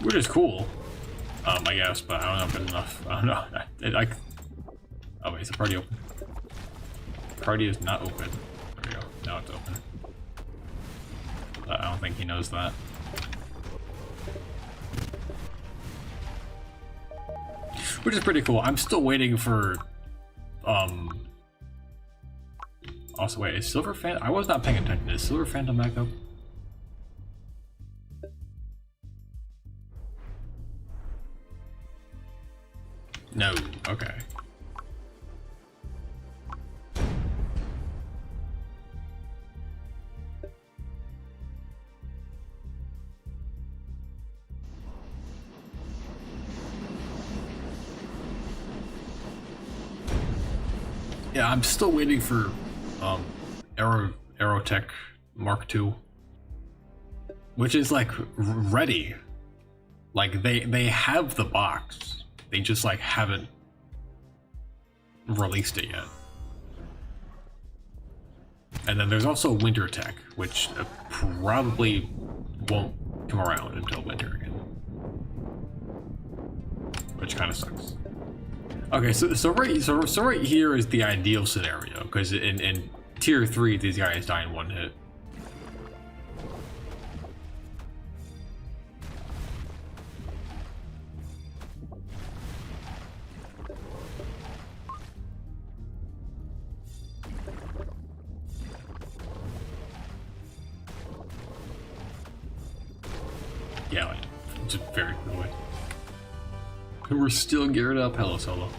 S1: Which is cool, I guess, but I don't know if it's enough. I don't know. Oh wait, is the party open? Party is not open. There we go. Now it's open. I don't think he knows that. Which is pretty cool. I'm still waiting for, also wait, is Silver Phantom? I was not paying attention. Is Silver Phantom back up? No, okay. Yeah, I'm still waiting for um, Aerotech Mark II, which is like ready. Like they have the box, they just like haven't released it yet. And then there's also Winter Tech, which probably won't come around until winter again, which kind of sucks. Okay, so right here is the ideal scenario, because in tier 3 these guys die in one hit. Yeah, like, just very quickly. We're still geared up. Hello, Solo.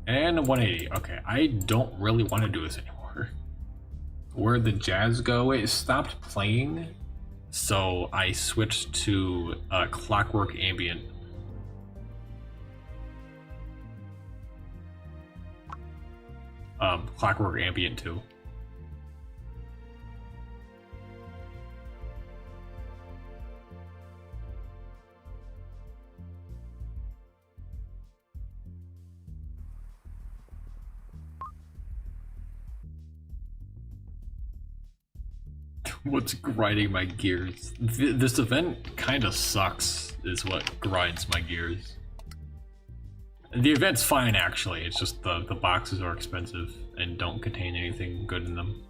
S1: And 180. Okay, I don't really want to do this anymore. Where'd the jazz go? It stopped playing, so I switched to Clockwork Ambient. Clockwork Ambient 2. What's grinding my gears? This event kind of sucks, is what grinds my gears. The event's fine, actually. It's just the boxes are expensive and don't contain anything good in them.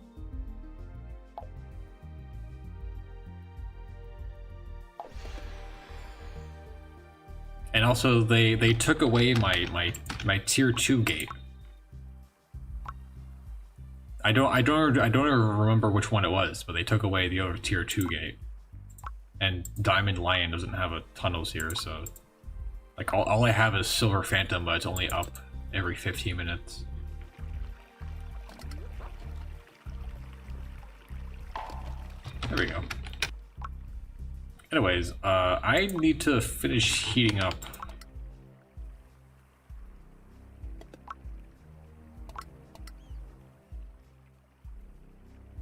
S1: And also, they took away my tier 2 gate. I don't even remember which one it was, but they took away the other tier 2 gate. And Diamond Lion doesn't have a tunnels here, so like all I have is Silver Phantom, but it's only up every 15 minutes. There we go. Anyways, I need to finish heating up.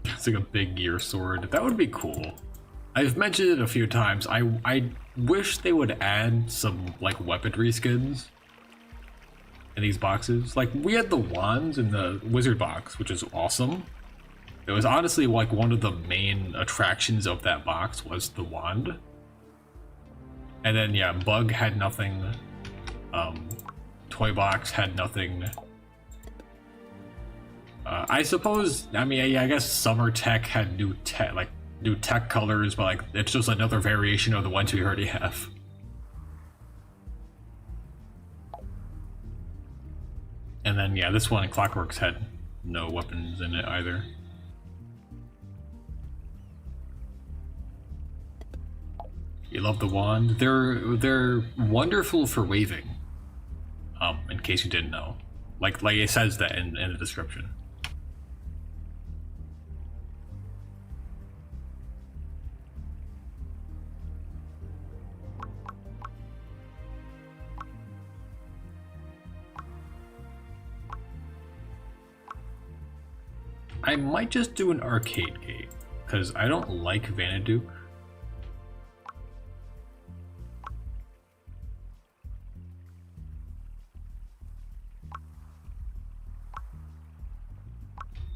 S1: It's like a big gear sword. That would be cool. I've mentioned it a few times. I wish they would add some like weaponry skins in these boxes. Like, we had the wands in the wizard box, which is awesome. It was honestly like one of the main attractions of that box was the wand. And then yeah, Bug had nothing. Toy Box had nothing. I suppose, I mean, yeah, I guess Summer Tech had new tech colors, but like it's just another variation of the ones we already have. And then yeah, this one, Clockworks, had no weapons in it either. You love the wand. They're wonderful for waving. In case you didn't know, like it says that in the description. I might just do an arcade gate, because I don't like Vanaduke.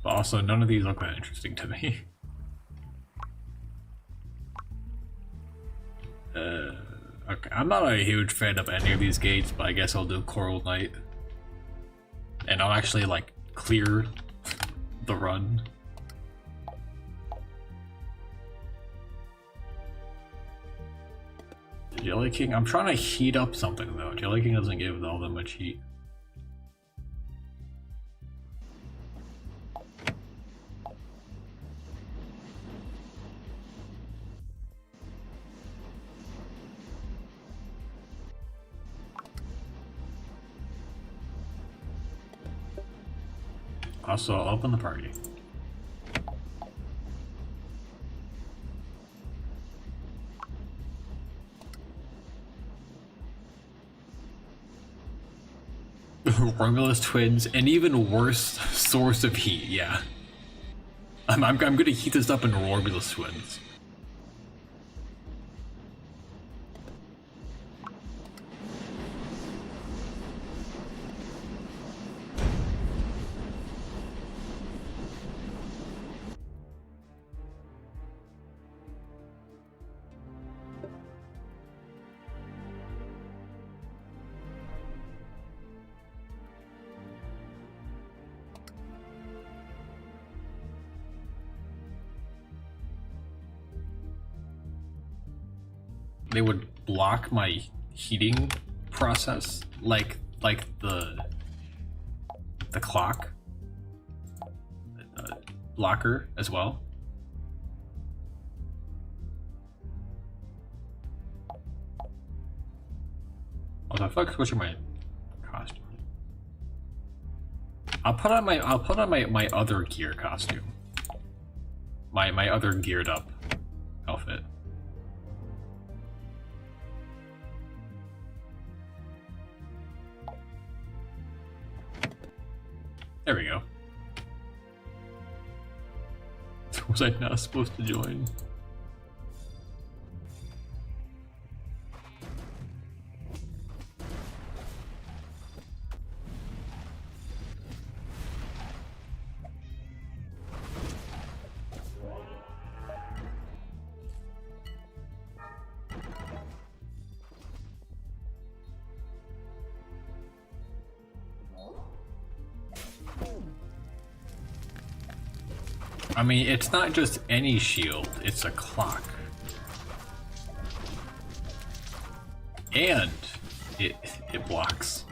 S1: But also, none of these look that interesting to me. Okay, I'm not a huge fan of any of these gates, but I guess I'll do Coral Knight. And I'll actually, like, clear the run. Jelly King, I'm trying to heat up something though. Jelly King doesn't give all that much heat. Also, I'll open the party. Romulus twins, an even worse source of heat. Yeah, I'm gonna heat this up in Romulus twins. They would block my heating process, like the clock blocker as well. Also, I feel like switching my costume. I'll put on my other gear costume. My other geared up outfit. There we go. Was I not supposed to join? I mean, it's not just any shield, it's a clock. And it blocks.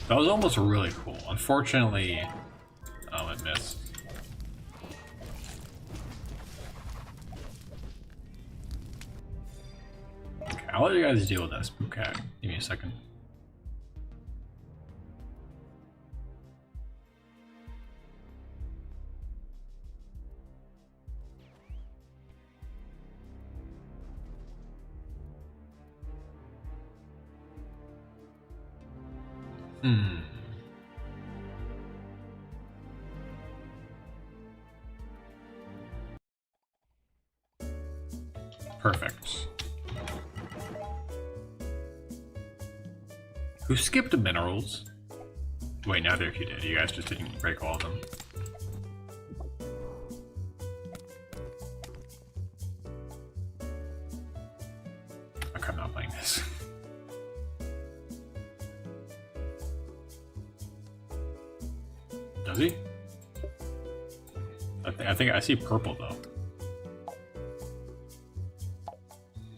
S1: That was almost really cool. Unfortunately, it missed. Okay, I'll let you guys deal with this. Okay, give me a second. Perfect. Who skipped minerals? Wait, now there if you did. You guys just didn't break all of them. Okay, I'm not playing this. Does he? I think I see purple though.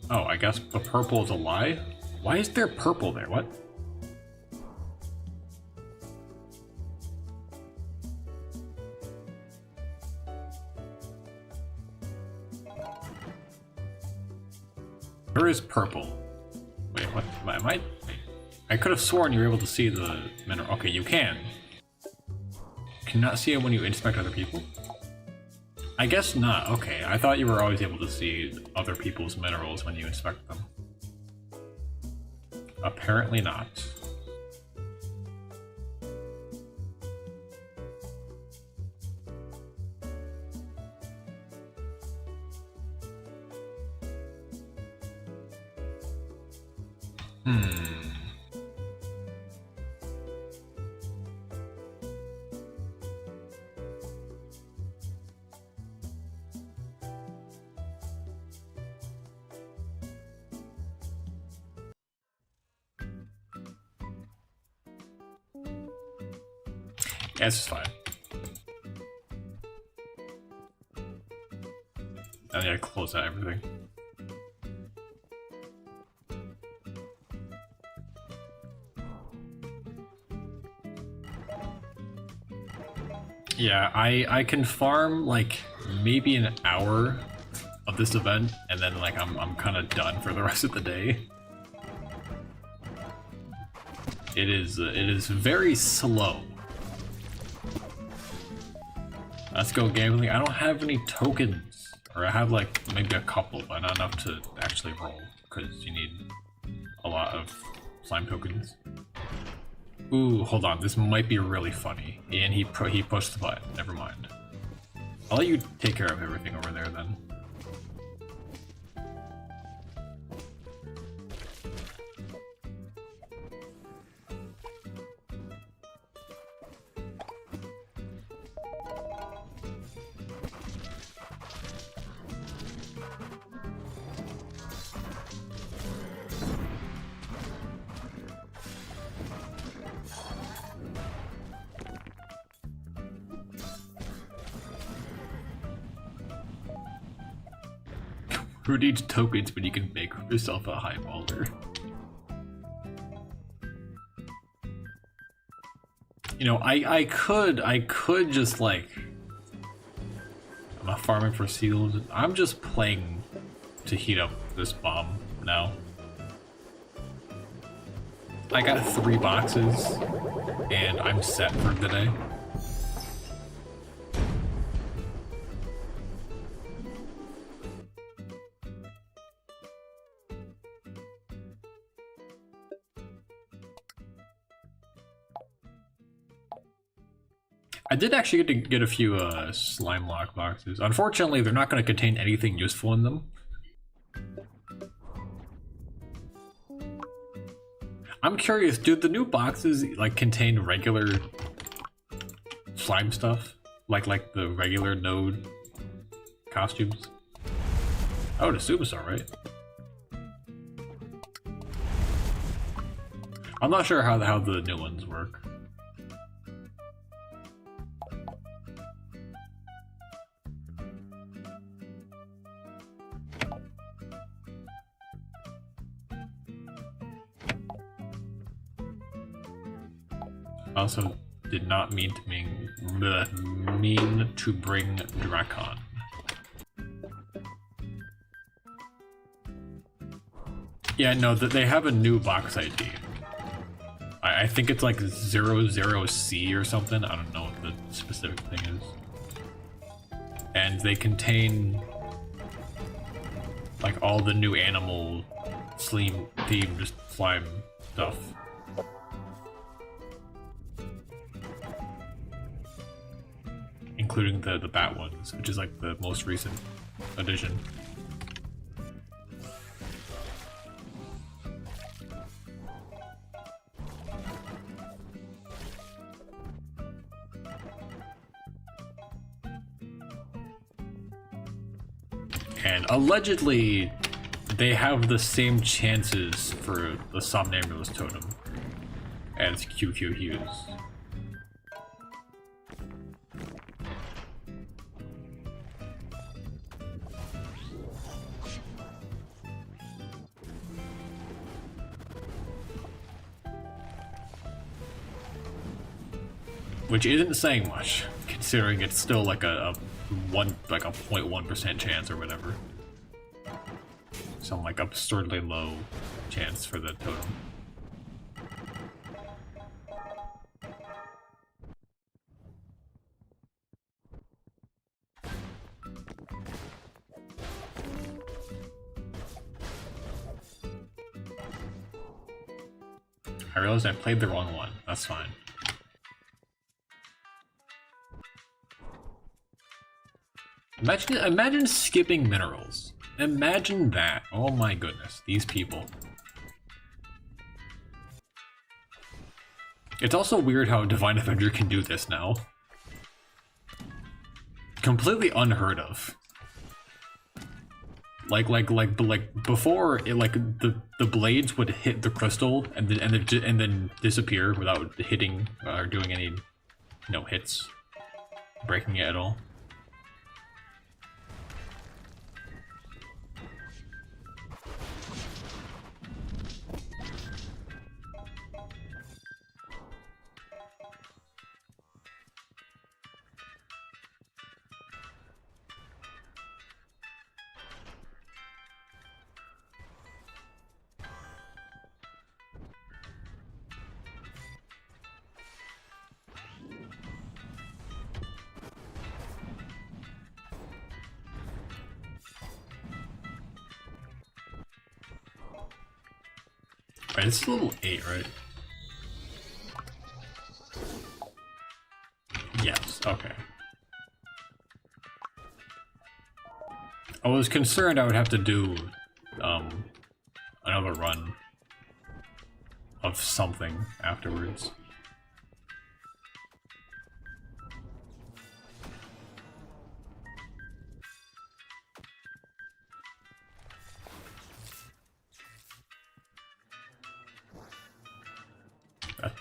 S1: Oh, I guess the purple is a lie? Why is there purple there? What? Where is purple? Wait, what? Am I? Wait. I could have sworn you were able to see the mineral. Okay, you can. Can you not see it when you inspect other people? I guess not. Okay, I thought you were always able to see other people's minerals when you inspect them. Apparently not. Yeah, this is fine. I need to close out everything. Yeah, I can farm like maybe an hour of this event, and then like I'm kind of done for the rest of the day. It is very slow. Let's go gambling. I don't have any tokens, or I have like maybe a couple, but not enough to actually roll because you need a lot of slime tokens. Ooh, hold on. This might be really funny. And he pushed the button. Never mind. I'll let you take care of everything over there then. Who needs tokens when you can make yourself a high baller? You know, I could just like, I'm not farming for seals. I'm just playing to heat up this bomb now. I got 3 boxes and I'm set for the day. I did actually get a few slime lock boxes. Unfortunately, they're not going to contain anything useful in them. I'm curious, do the new boxes like contain regular slime stuff? Like the regular node costumes? I would assume so, right? I'm not sure how the new ones work. Also did not mean to bring Drakon. Yeah, no, they have a new box ID. I think it's like 00C or something. I don't know what the specific thing is. And they contain like all the new animal themed slime stuff. Including the bat ones, which is like the most recent addition. And allegedly, they have the same chances for the Somnambulist Totem as QQ Hughes. Which isn't saying much, considering it's still like a 0.1% chance or whatever. Some like absurdly low chance for the totem. I realized I played the wrong one. That's fine. Imagine skipping minerals. Imagine that. Oh my goodness, these people. It's also weird how Divine Avenger can do this now. Completely unheard of. Like before, it the blades would hit the crystal and then disappear without hitting or doing any hits, breaking it at all. Right, it's level 8, right? Yes, okay. I was concerned I would have to do another run of something afterwards.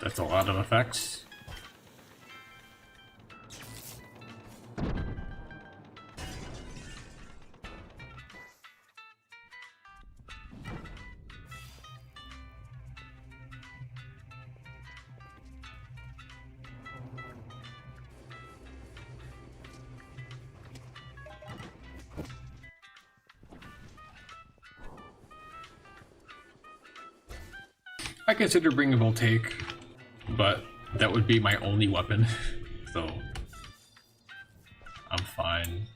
S1: That's a lot of effects. I consider bringing Voltaic, but that would be my only weapon, so I'm fine.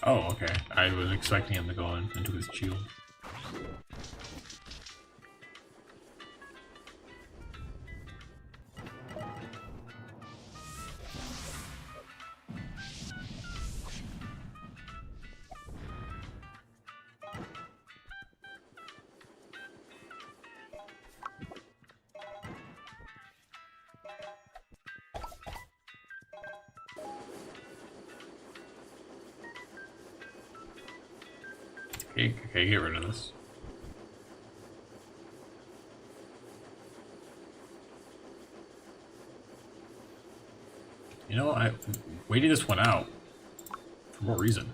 S1: Oh, okay. I was expecting him to go into his shield. Okay, get rid of this. You know, I'm waiting this one out for what reason?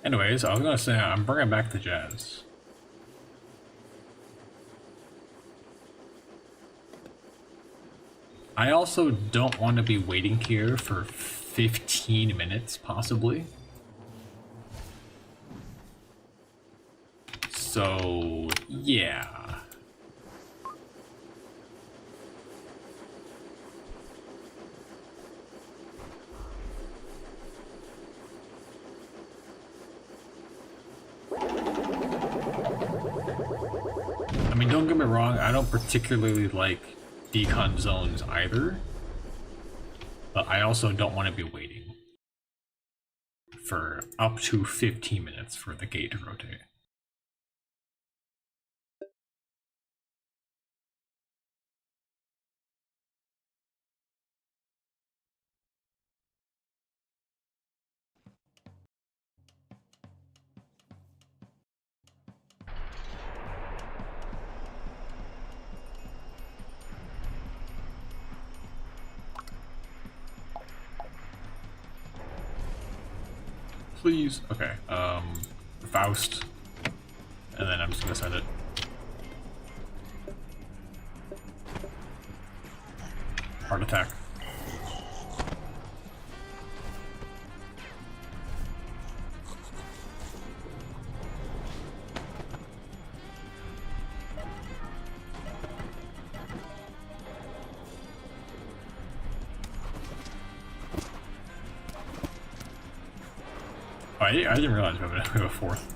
S1: Anyways, I was gonna say I'm bringing back the jazz. I also don't want to be waiting here for 15 minutes, possibly. So, yeah. I mean, don't get me wrong, I don't particularly like decon zones either, but I also don't want to be waiting for up to 15 minutes for the gate to rotate. Please. Okay. Faust. And then I'm just gonna send it. Heart attack. Oh, I didn't realize we have a fourth.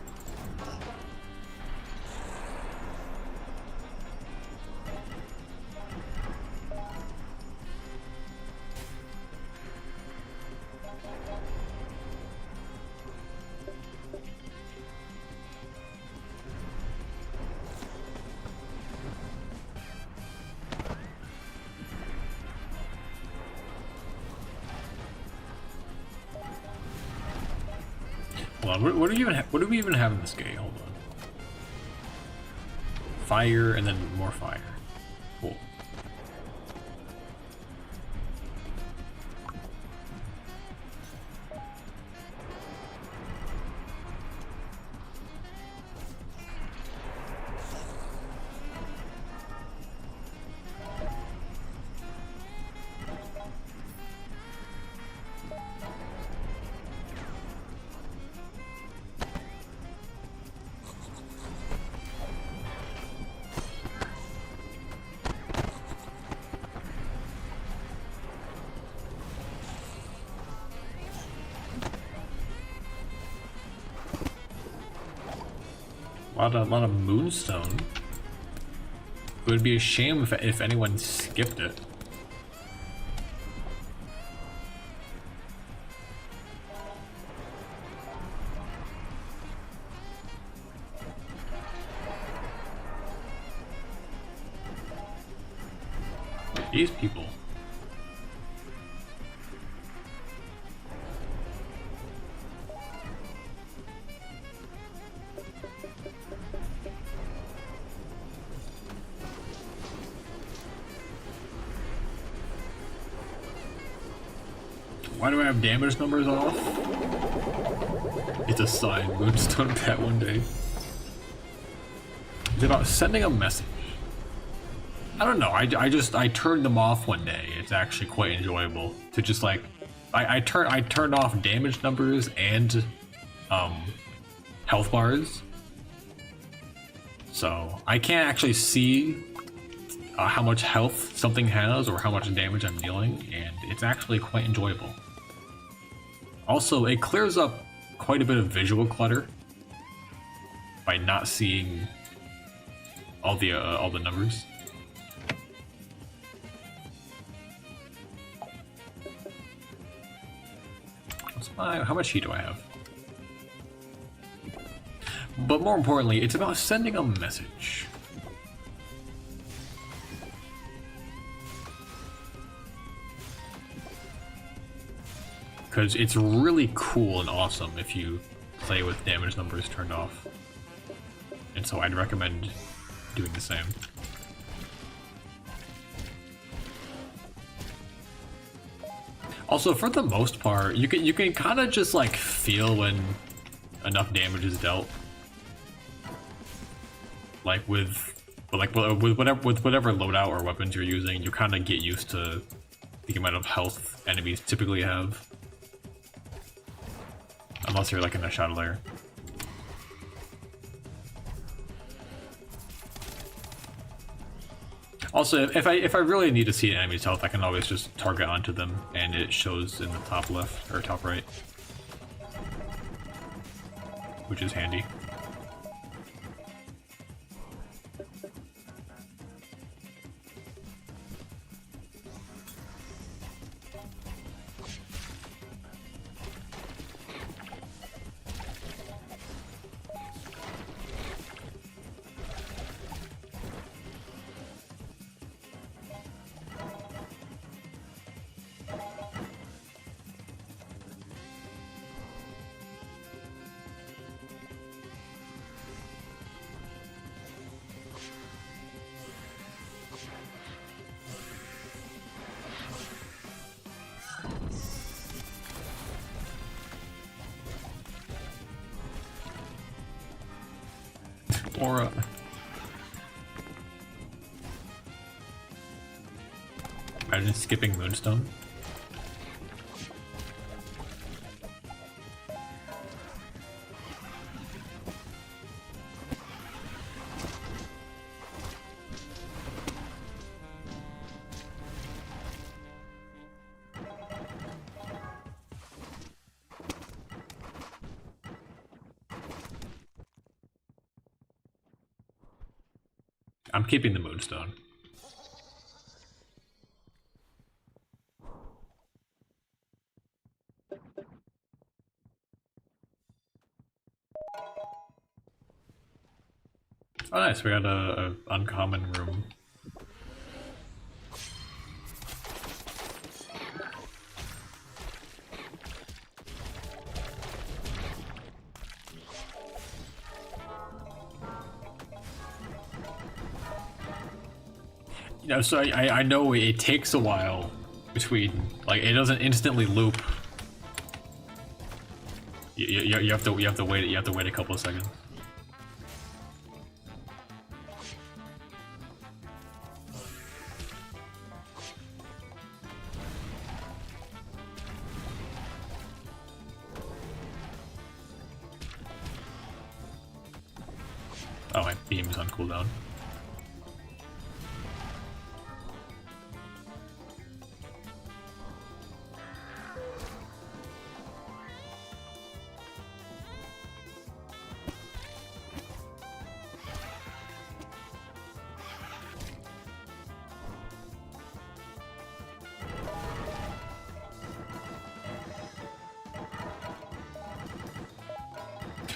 S1: Hold on, what do we even have in this game? Hold on. Fire and then more fire. Cool. lot of moonstone. It would be a shame if anyone skipped it. These people. Why do I have damage numbers off? It's a sign. Moonstone that one day. It's about sending a message. I don't know. I turned them off one day. It's actually quite enjoyable to just like I turned off damage numbers and health bars. So I can't actually see how much health something has or how much damage I'm dealing, and it's actually quite enjoyable. Also, it clears up quite a bit of visual clutter by not seeing all the numbers. How much heat do I have? But more importantly, it's about sending a message. Because it's really cool and awesome if you play with damage numbers turned off. And so I'd recommend doing the same. Also, for the most part, you can kind of just like feel when enough damage is dealt. Like with whatever loadout or weapons you're using, you kind of get used to the amount of health enemies typically have. Unless you're like in a shadow layer. Also, if I really need to see an enemy's health, I can always just target onto them, and it shows in the top left or top right, which is handy. Aura. Imagine skipping Moonstone. I'm keeping the Moonstone. Oh nice, we got a uncommon room. You know, so I know it takes a while between, like, it doesn't instantly loop. You have to wait a couple of seconds. Oh, my beam is on cooldown.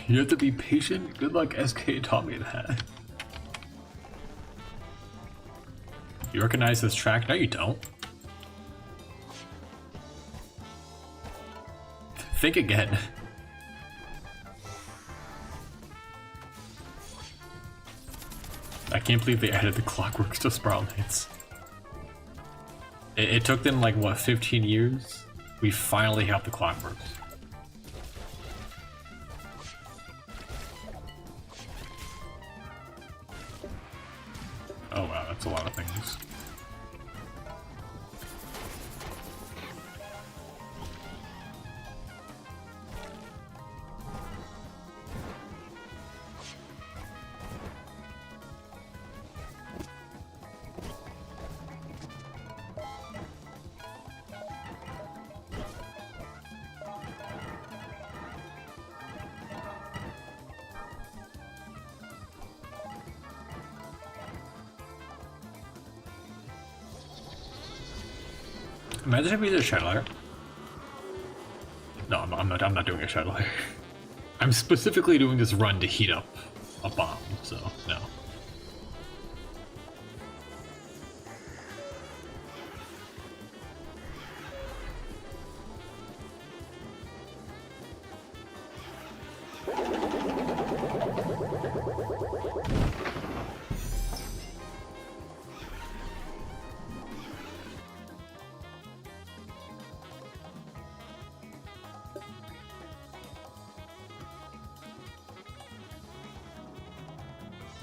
S1: You have to be patient? Good luck, SK taught me that. You recognize this track? No, you don't. Think again. I can't believe they added the clockworks to Brawl Nights. It took them like, what, 15 years? We finally have the clockworks. Oh wow, that's a lot of things. Imagine if we did a shadow layer. No, I'm not doing a shadow layer. I'm specifically doing this run to heat up a bomb, so no.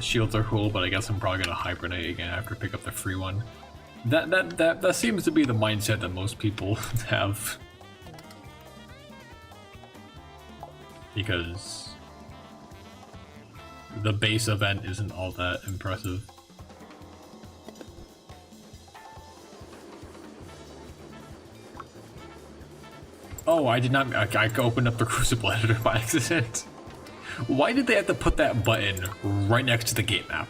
S1: Shields are cool, but I guess I'm probably gonna hibernate again after pick up the free one. That seems to be the mindset that most people have. Because the base event isn't all that impressive. Oh, I did not. I opened up the Crucible editor by accident. Why did they have to put that button right next to the gate map?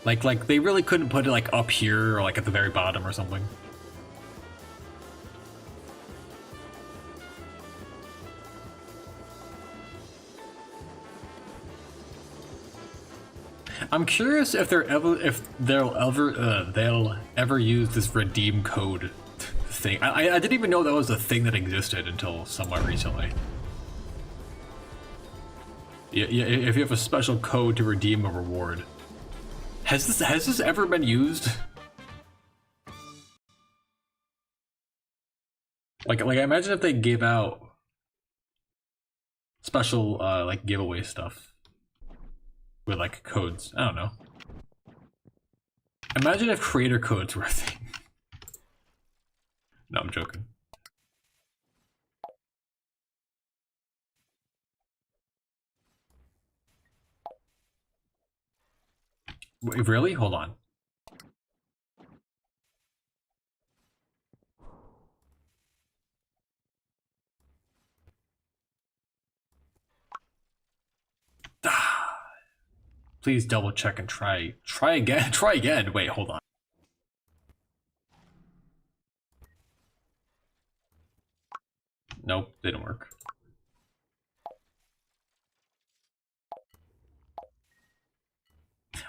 S1: Like they really couldn't put it like up here or like at the very bottom or something. I'm curious if they'll ever use this redeem code thing. I didn't even know that was a thing that existed until somewhat recently. Yeah, if you have a special code to redeem a reward. Has this ever been used? Like I imagine if they gave out special like giveaway stuff with like codes. I don't know. Imagine if creator codes were a thing. No, I'm joking. Wait, really? Hold on. Please double check and try again. Try again. Wait, hold on. Nope, didn't work.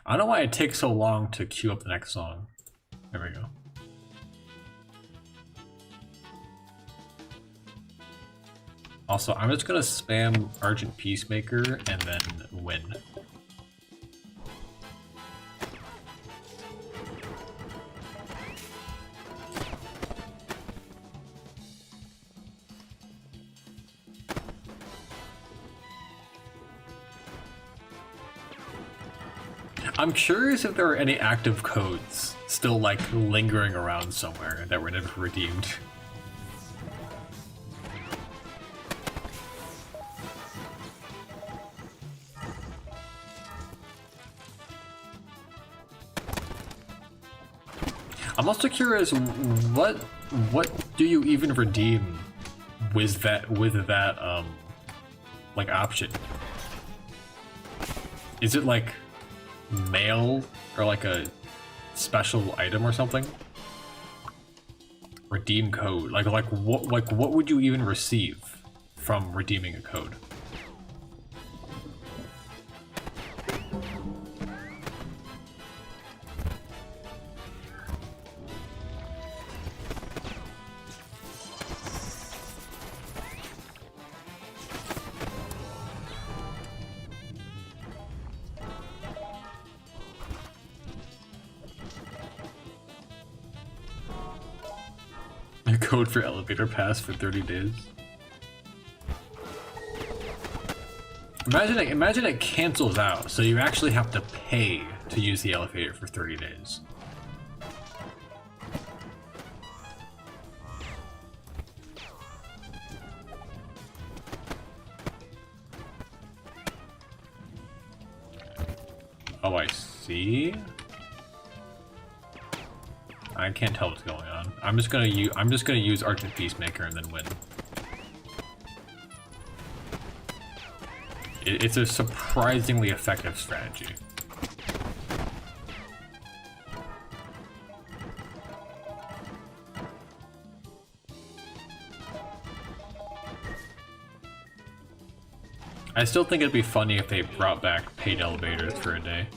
S1: I don't know why it takes so long to queue up the next song. There we go. Also, I'm just gonna spam Argent Peacemaker and then win. I'm curious if there are any active codes still like lingering around somewhere that were never redeemed. I'm also curious, what do you even redeem with that like option? Is it like mail or like a special item or something? Redeem code, like what would you even receive from redeeming a code? Code for elevator pass for 30 days. Imagine it cancels out, so you actually have to pay to use the elevator for 30 days. Oh, I see. I can't tell what's going on. I'm just gonna use Argent Peacemaker and then win. It's a surprisingly effective strategy. I still think it'd be funny if they brought back paid elevators for a day.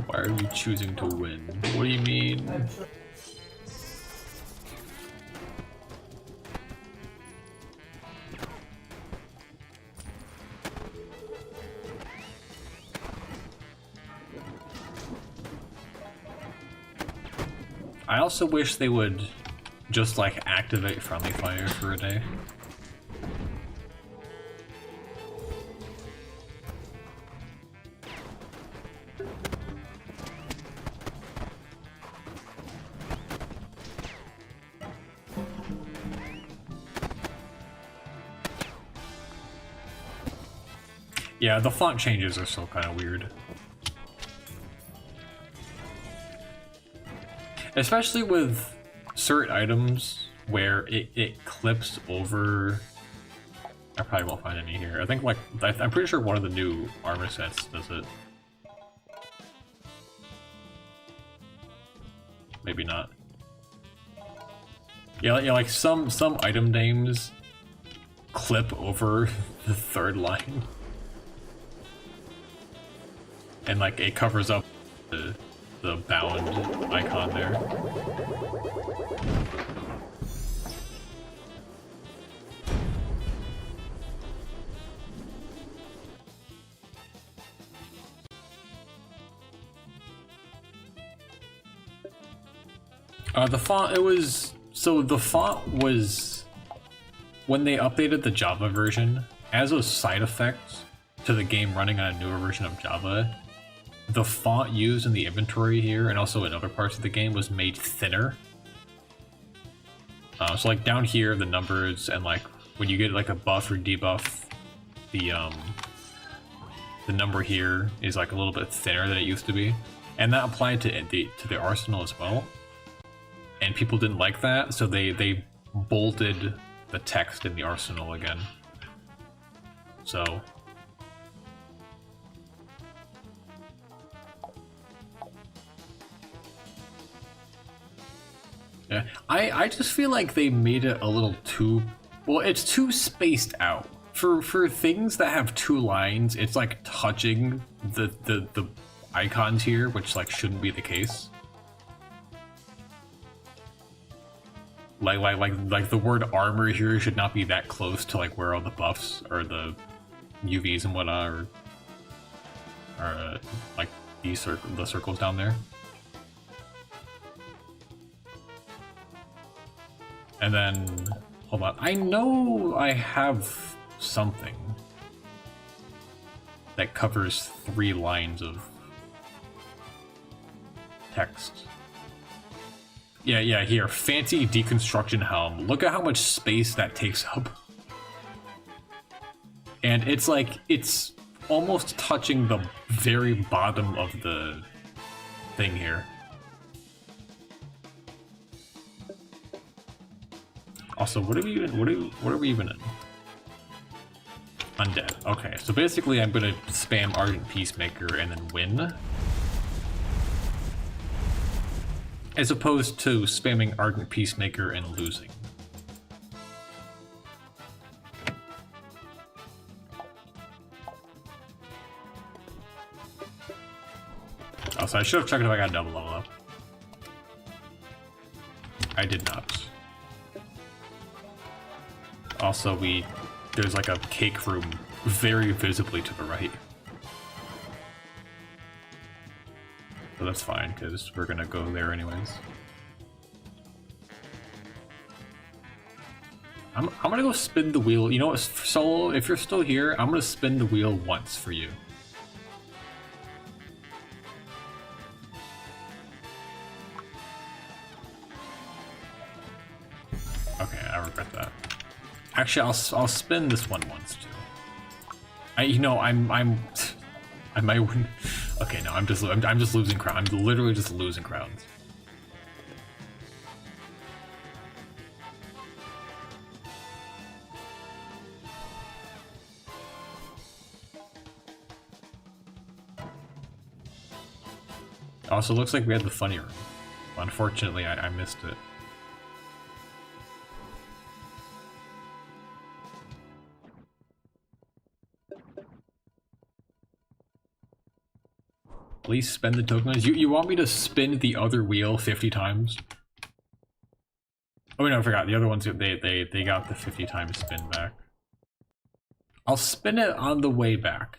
S1: Why are you choosing to win? What do you mean? I also wish they would just like activate friendly fire for a day. Yeah, the font changes are still kind of weird. Especially with certain items where it clips over. I probably won't find any here. I think like, I'm pretty sure one of the new armor sets does it. Maybe not. Yeah, like some item names clip over the third line. And like it covers up the bound icon there. The font, the font was, when they updated the Java version, as a side effect to the game running on a newer version of Java, the font used in the inventory here and also in other parts of the game was made thinner. So like down here, the numbers, and like when you get like a buff or debuff, the number here is like a little bit thinner than it used to be, and that applied to the arsenal as well. And people didn't like that, so they bolded the text in the arsenal again. So. Yeah, I just feel like they made it a little too, well, it's too spaced out. For things that have two lines, it's like touching the icons here, which like shouldn't be the case. Like the word armor here should not be that close to like where all the buffs or the UVs and whatnot are like the circles down there. And then, hold on, I know I have something that covers 3 lines of text. Yeah, here, fancy deconstruction helm. Look at how much space that takes up. And it's like, it's almost touching the very bottom of the thing here. Also, what are we even in? Undead. Okay, so basically I'm gonna spam Ardent Peacemaker and then win. As opposed to spamming Ardent Peacemaker and losing. Also, I should have checked if I got double level up. I did not. Also, there's like a cake room very visibly to the right. So that's fine, because we're gonna go there anyways. I'm gonna go spin the wheel. You know what, Solo, if you're still here, I'm gonna spin the wheel once for you. Okay, I regret that. Actually, I'll spin this one once too. I might win. Okay, no, I'm just losing crown. I'm literally just losing crowns. Also, looks like we had the funny room. Unfortunately, I missed it. Please spend the tokens. You want me to spin the other wheel 50 times? Oh no, I forgot. The other ones, they got the 50 times spin back. I'll spin it on the way back.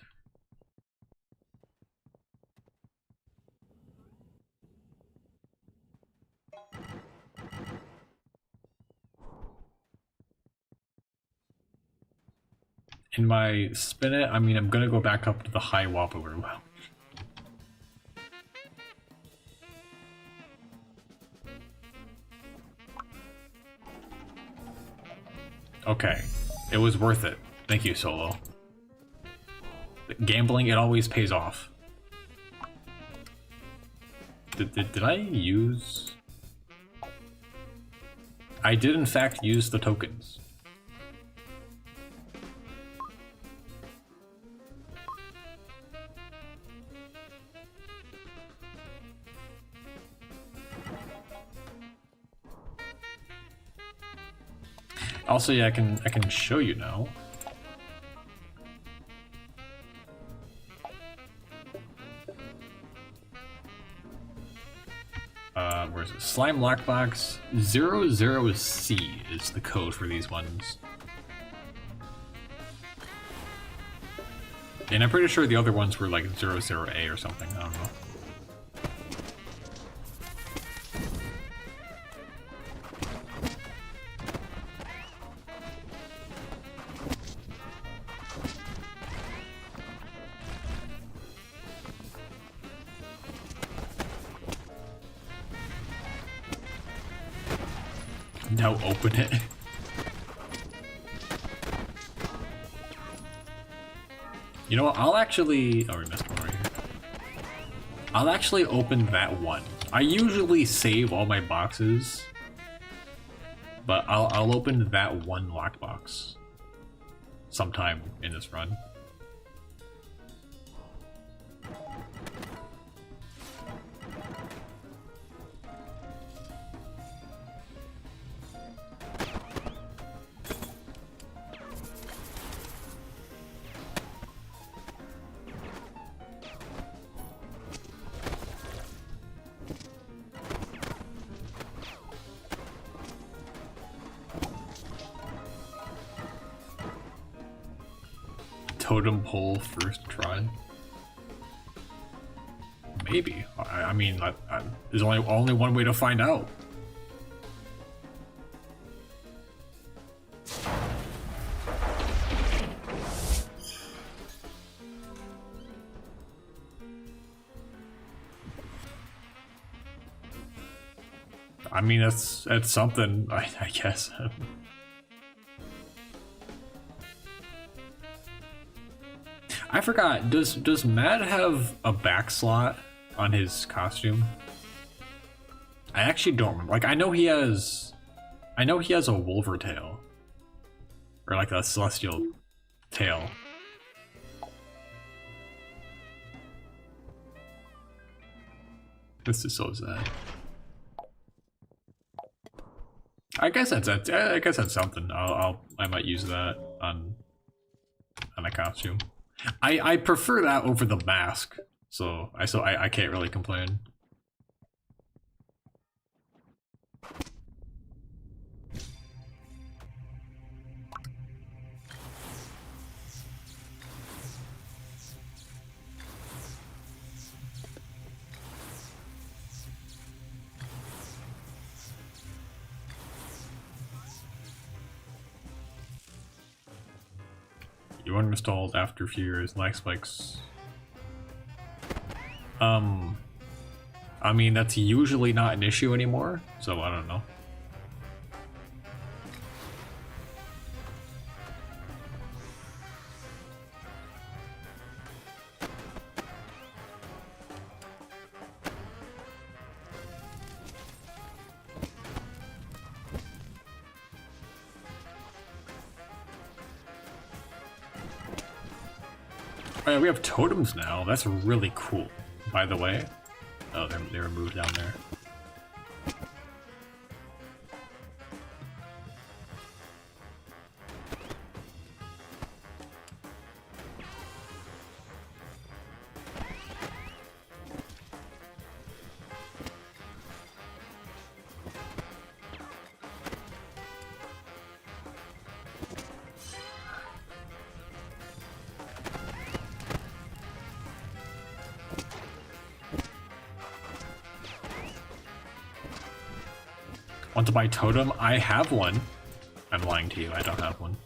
S1: In my spin it, I mean, I'm gonna go back up to the high Wappa room. Okay, it was worth it. Thank you, Solo. Gambling, it always pays off. Did I use... I did in fact use the tokens. Also, yeah, I can show you now. Where is it? Slime lockbox 00C is the code for these ones. And I'm pretty sure the other ones were like 00A or something, I don't know. Now open it. You know what? I'll actually... Oh, we missed one right here. I'll actually open that one. I usually save all my boxes, but I'll open that one lockbox sometime in this run. Totem pole first try? Maybe. I mean, there's only one way to find out. I mean, that's something, I guess. I forgot, does Matt have a back slot on his costume? I actually don't remember. Like, I know he has a Wolver tail. Or like a celestial tail. This is so sad. I guess that's something. I might use that on a costume. I prefer that over the mask, so I can't really complain. You uninstalled after a few years, lag spikes. I mean, that's usually not an issue anymore, so I don't know. Oh, yeah, we have totems now. That's really cool, by the way. Oh, they were moved down there. Want to buy totem? I have one. I'm lying to you, I don't have one.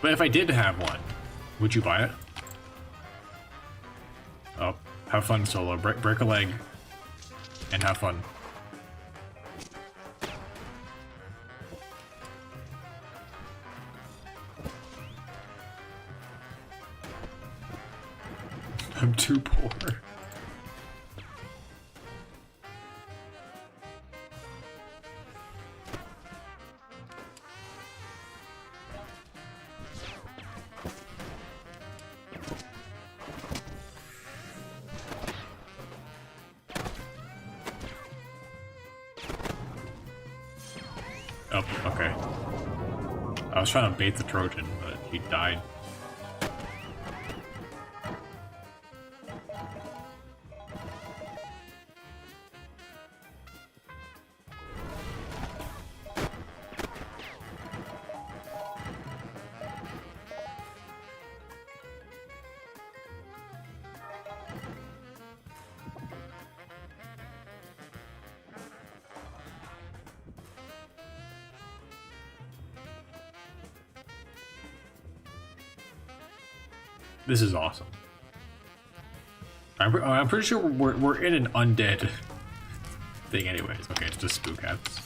S1: But if I did have one, would you buy it? Oh, have fun, Solo. Break a leg and have fun. I'm too poor. Oh, okay. I was trying to bait the Trojan, but he died. This is awesome. I'm pretty sure we're in an undead thing anyways. Okay, it's just spook hats.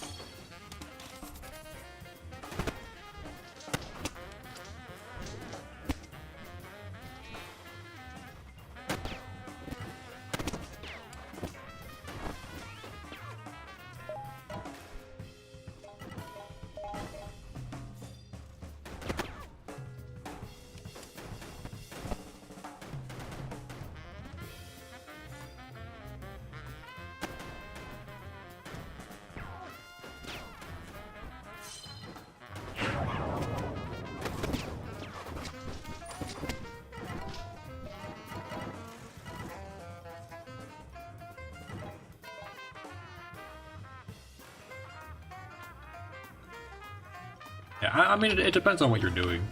S1: Yeah, I mean, it depends on what you're doing.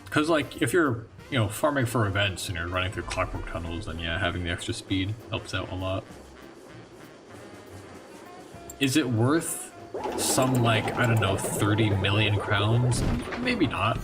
S1: Because, like, if you're, you know, farming for events and you're running through clockwork tunnels, then yeah, having the extra speed helps out a lot. Is it worth some, like, I don't know, 30 million crowns? Maybe not.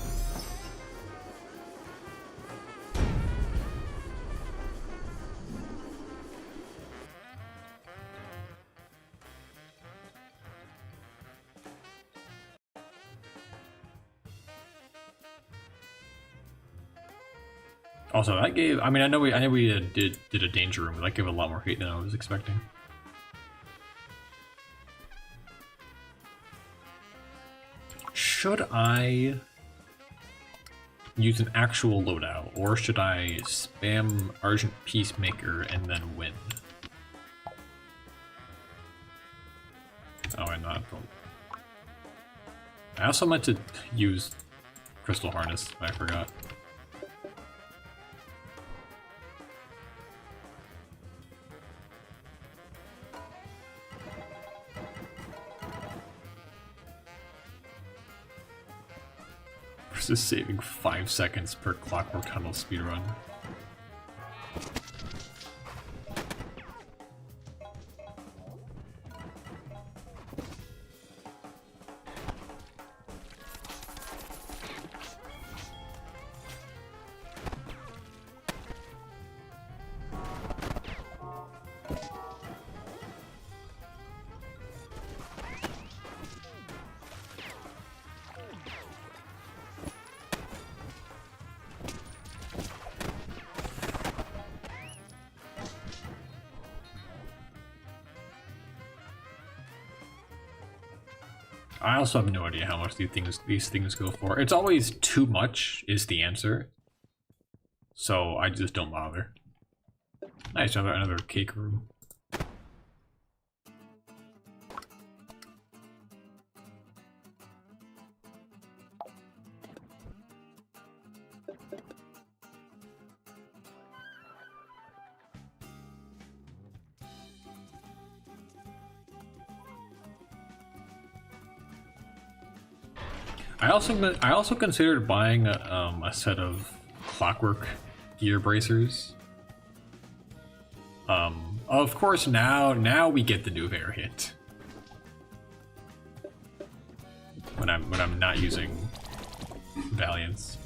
S1: Also, that gave. I mean, I know we did a danger room, but that gave a lot more hate than I was expecting. Should I use an actual loadout, or should I spam Argent Peacemaker and then win? Oh, I'm not. I also meant to use Crystal Harness. I forgot. is saving 5 seconds per Clockwork Tunnel speedrun. I also have no idea how much these things go for. It's always too much is the answer. So I just don't bother. Nice, another cake room. I also considered buying a set of clockwork gear bracers. Of course now we get the new variant. When I'm not using Valiants.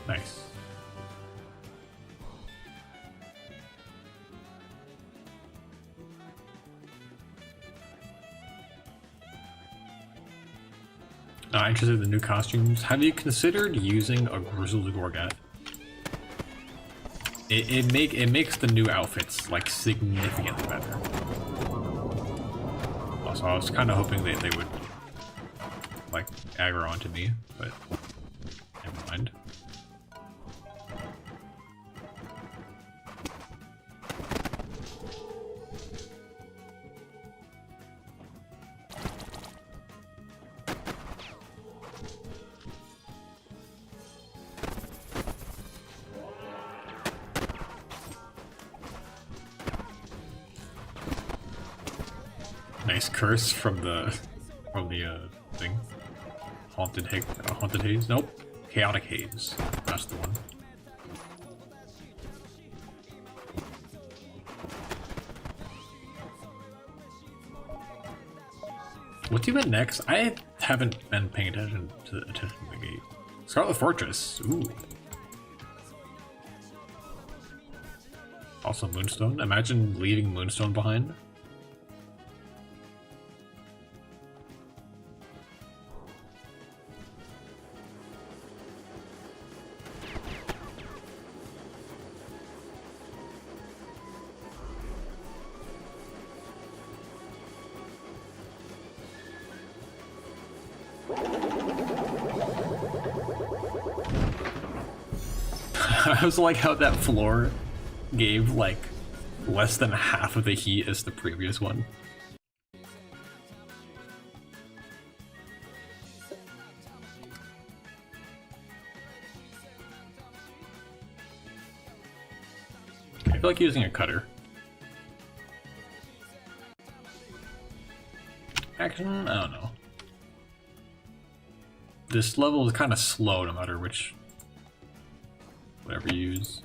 S1: Nice. Interested in the new costumes. Have you considered using a Grizzled Gorgat? It makes the new outfits like significantly better. Also, I was kind of hoping that they would like aggro onto me, but never mind. Nice curse from the thing. Haunted haze. Nope. Chaotic haze. That's the one. What's even next? I haven't been paying attention to the gate. Scarlet Fortress. Ooh. Also Moonstone. Imagine leaving Moonstone behind. I was like how that floor gave like less than half of the heat as the previous one. I feel like using a cutter. Action? I don't know. This level is kind of slow no matter which whatever you use.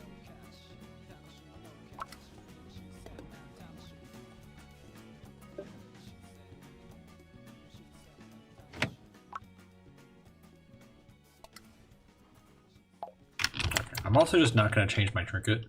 S1: I'm also just not going to change my trinket.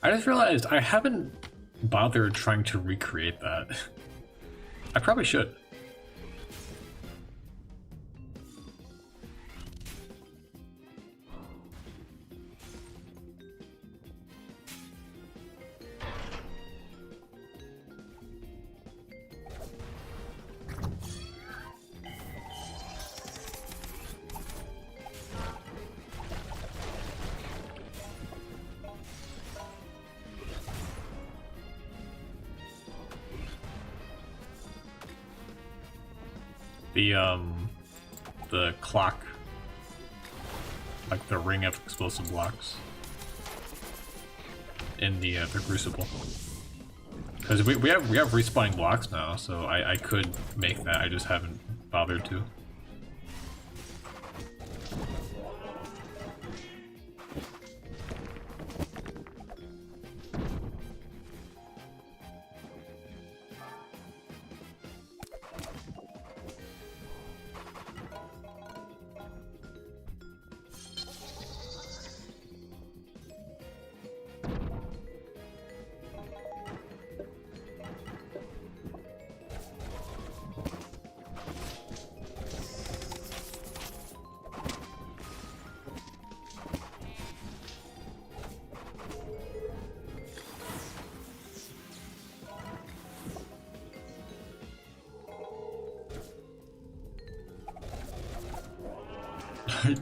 S1: I just realized I haven't bothered trying to recreate that. I probably should. The clock, like the ring of explosive blocks in the Crucible, because we have respawning blocks now, so I could make that. I just haven't bothered to.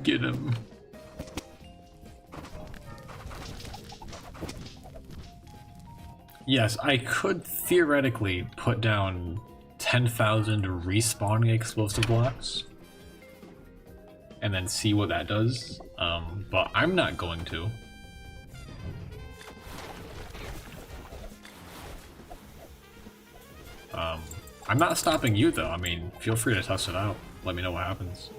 S1: Get him. Yes, I could theoretically put down 10,000 respawning explosive blocks and then see what that does, but I'm not going to. I'm not stopping you though. I mean, feel free to test it out. Let me know what happens.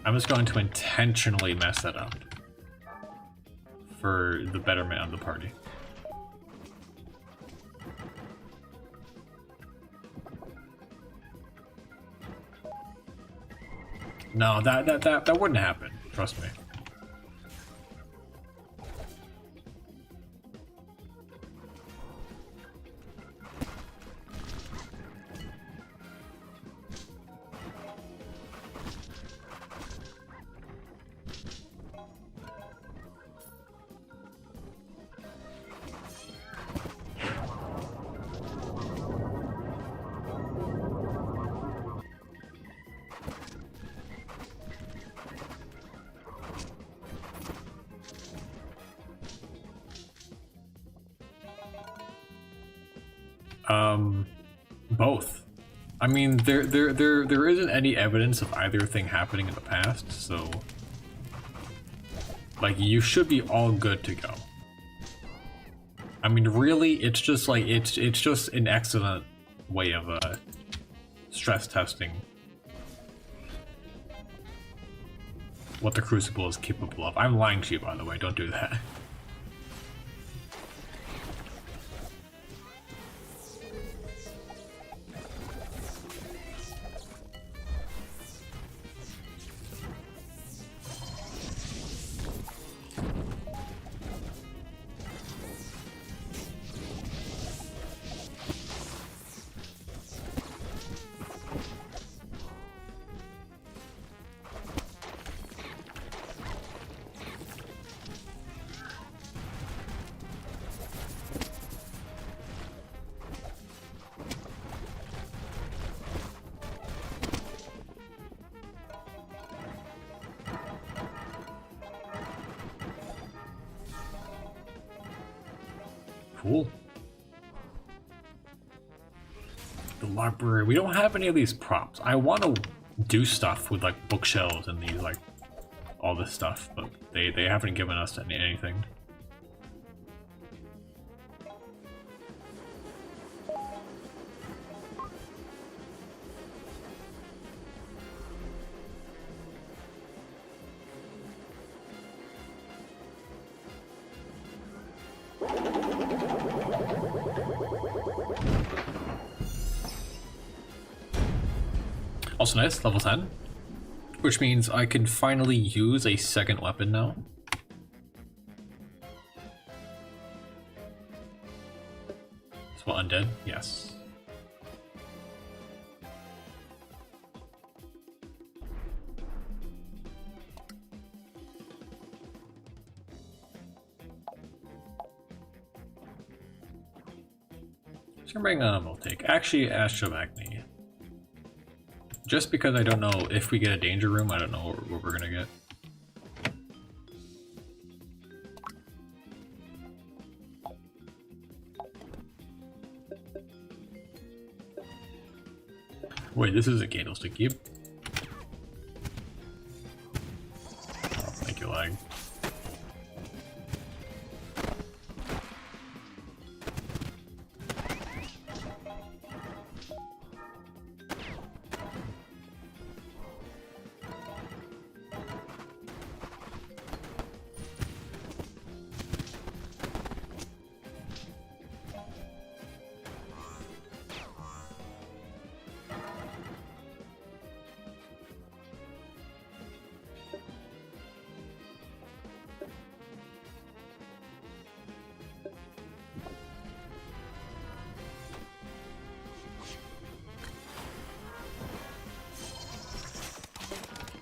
S1: I'm just going to intentionally mess that up for the betterment of the party. No, that wouldn't happen. Trust me. Both. I mean, there isn't any evidence of either thing happening in the past, so like you should be all good to go. I mean, really, it's just like it's just an excellent way of stress testing what the Crucible is capable of. I'm lying to you, by the way. Don't do that. Cool. The library. We don't have any of these props. I want to do stuff with like bookshelves and these like all this stuff, but they haven't given us anything. Also nice, level 10. Which means I can finally use a second weapon now. So undead? Yes. So I'm bringing Multake. Actually, Astromagni. Just because I don't know if we get a danger room, I don't know what we're gonna get. Wait, this is a candlestick keep. Oh, thank you, lag.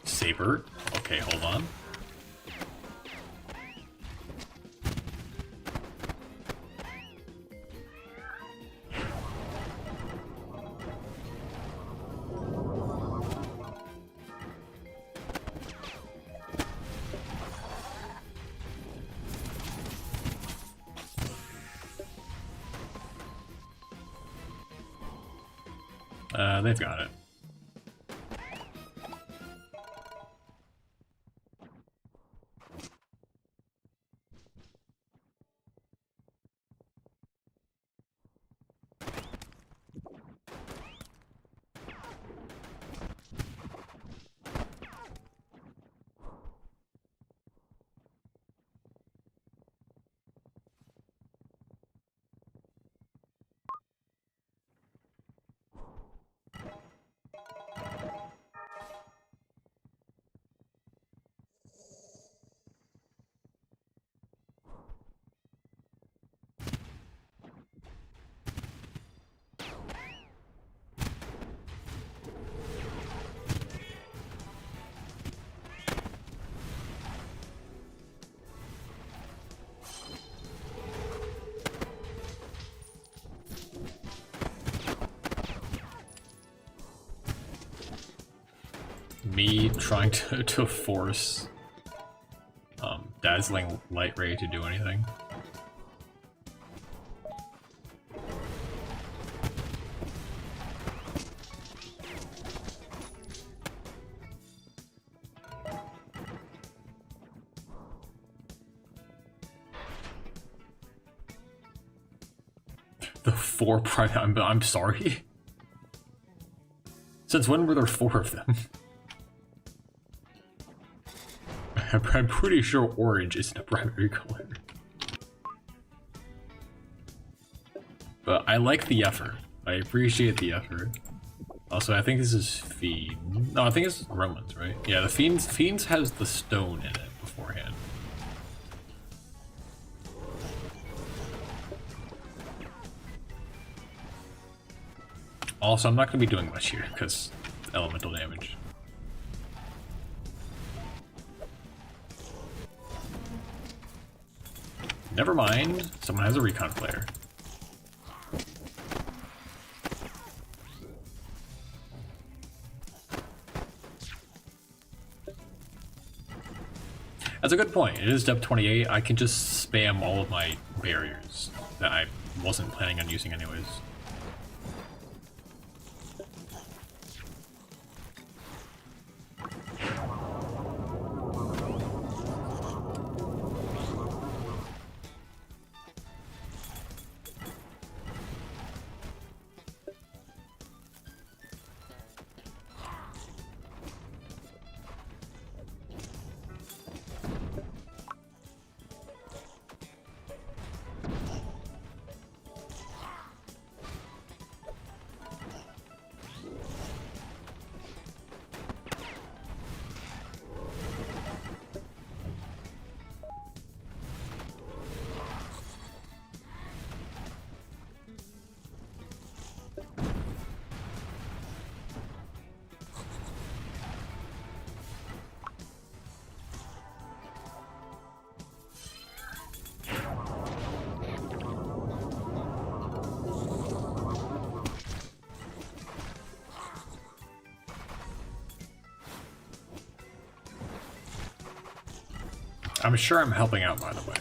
S1: Saber. Okay, hold on. They've got it. Me trying to force Dazzling Light Ray to do anything. The 4 private. I'm sorry. Since when were there 4 of them? I'm pretty sure orange isn't a primary color. But I like the effort. I appreciate the effort. Also, I think this is Fiend. No, I think it's Gremlins, right? Yeah, the Fiends has the stone in it beforehand. Also, I'm not going to be doing much here because elemental damage. Never mind, someone has a recon player. That's a good point. It is depth 28. I can just spam all of my barriers that I wasn't planning on using anyways. I'm sure I'm helping out, by the way.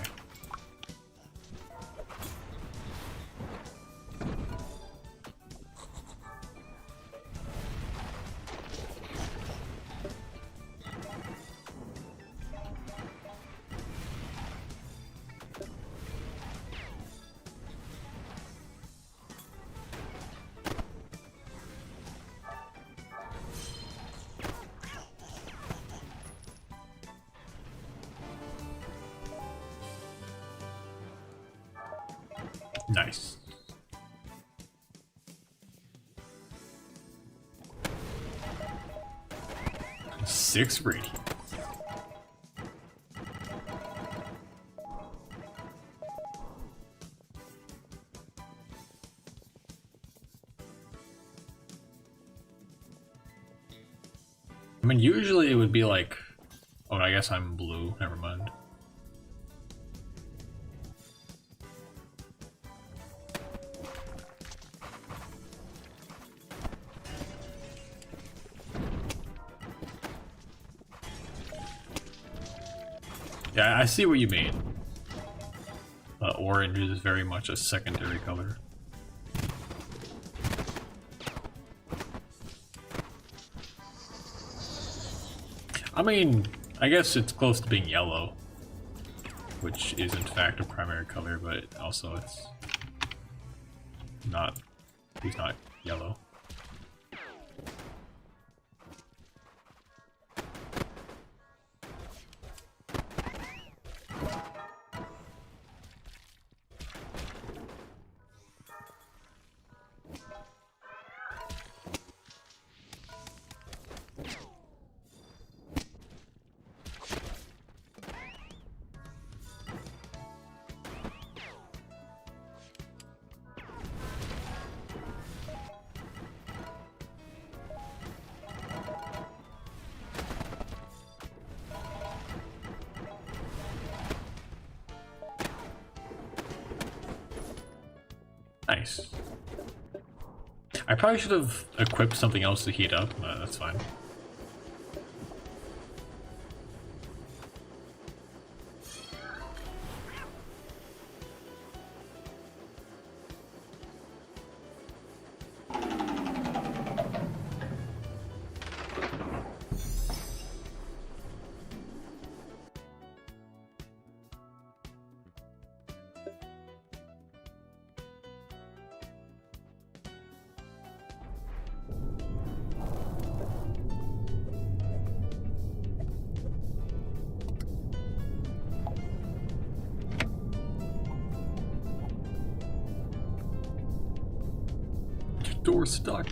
S1: Nice. Six radiant. I mean, usually it would be like, oh, I guess I'm blue. Never mind. Yeah, I see what you mean. Orange is very much a secondary color. I mean, I guess it's close to being yellow, which is in fact a primary color, but also it's not, he's not yellow. Nice. I probably should have equipped something else to heat up, but that's fine. Door stuck.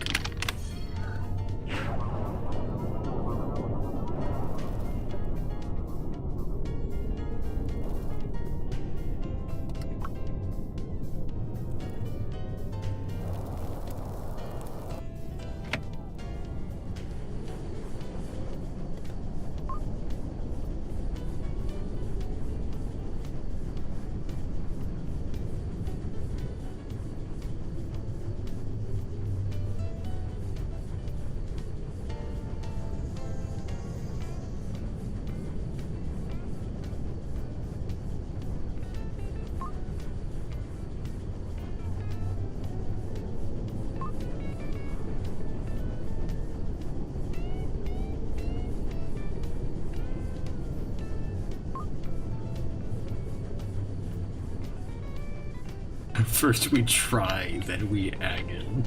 S1: First we try, then we agony.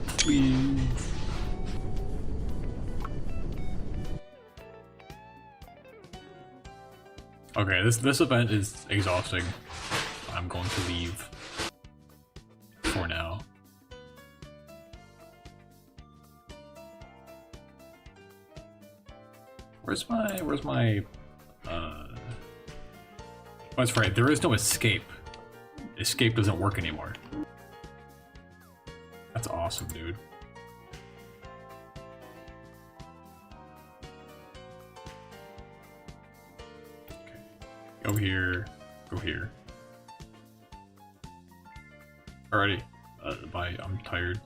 S1: Please. Okay, this event is exhausting. I'm going to leave for now. Where's my oh, that's right, there is no escape. Escape doesn't work anymore. That's awesome, dude. Okay. Go here. Go here. Alrighty. Bye. I'm tired.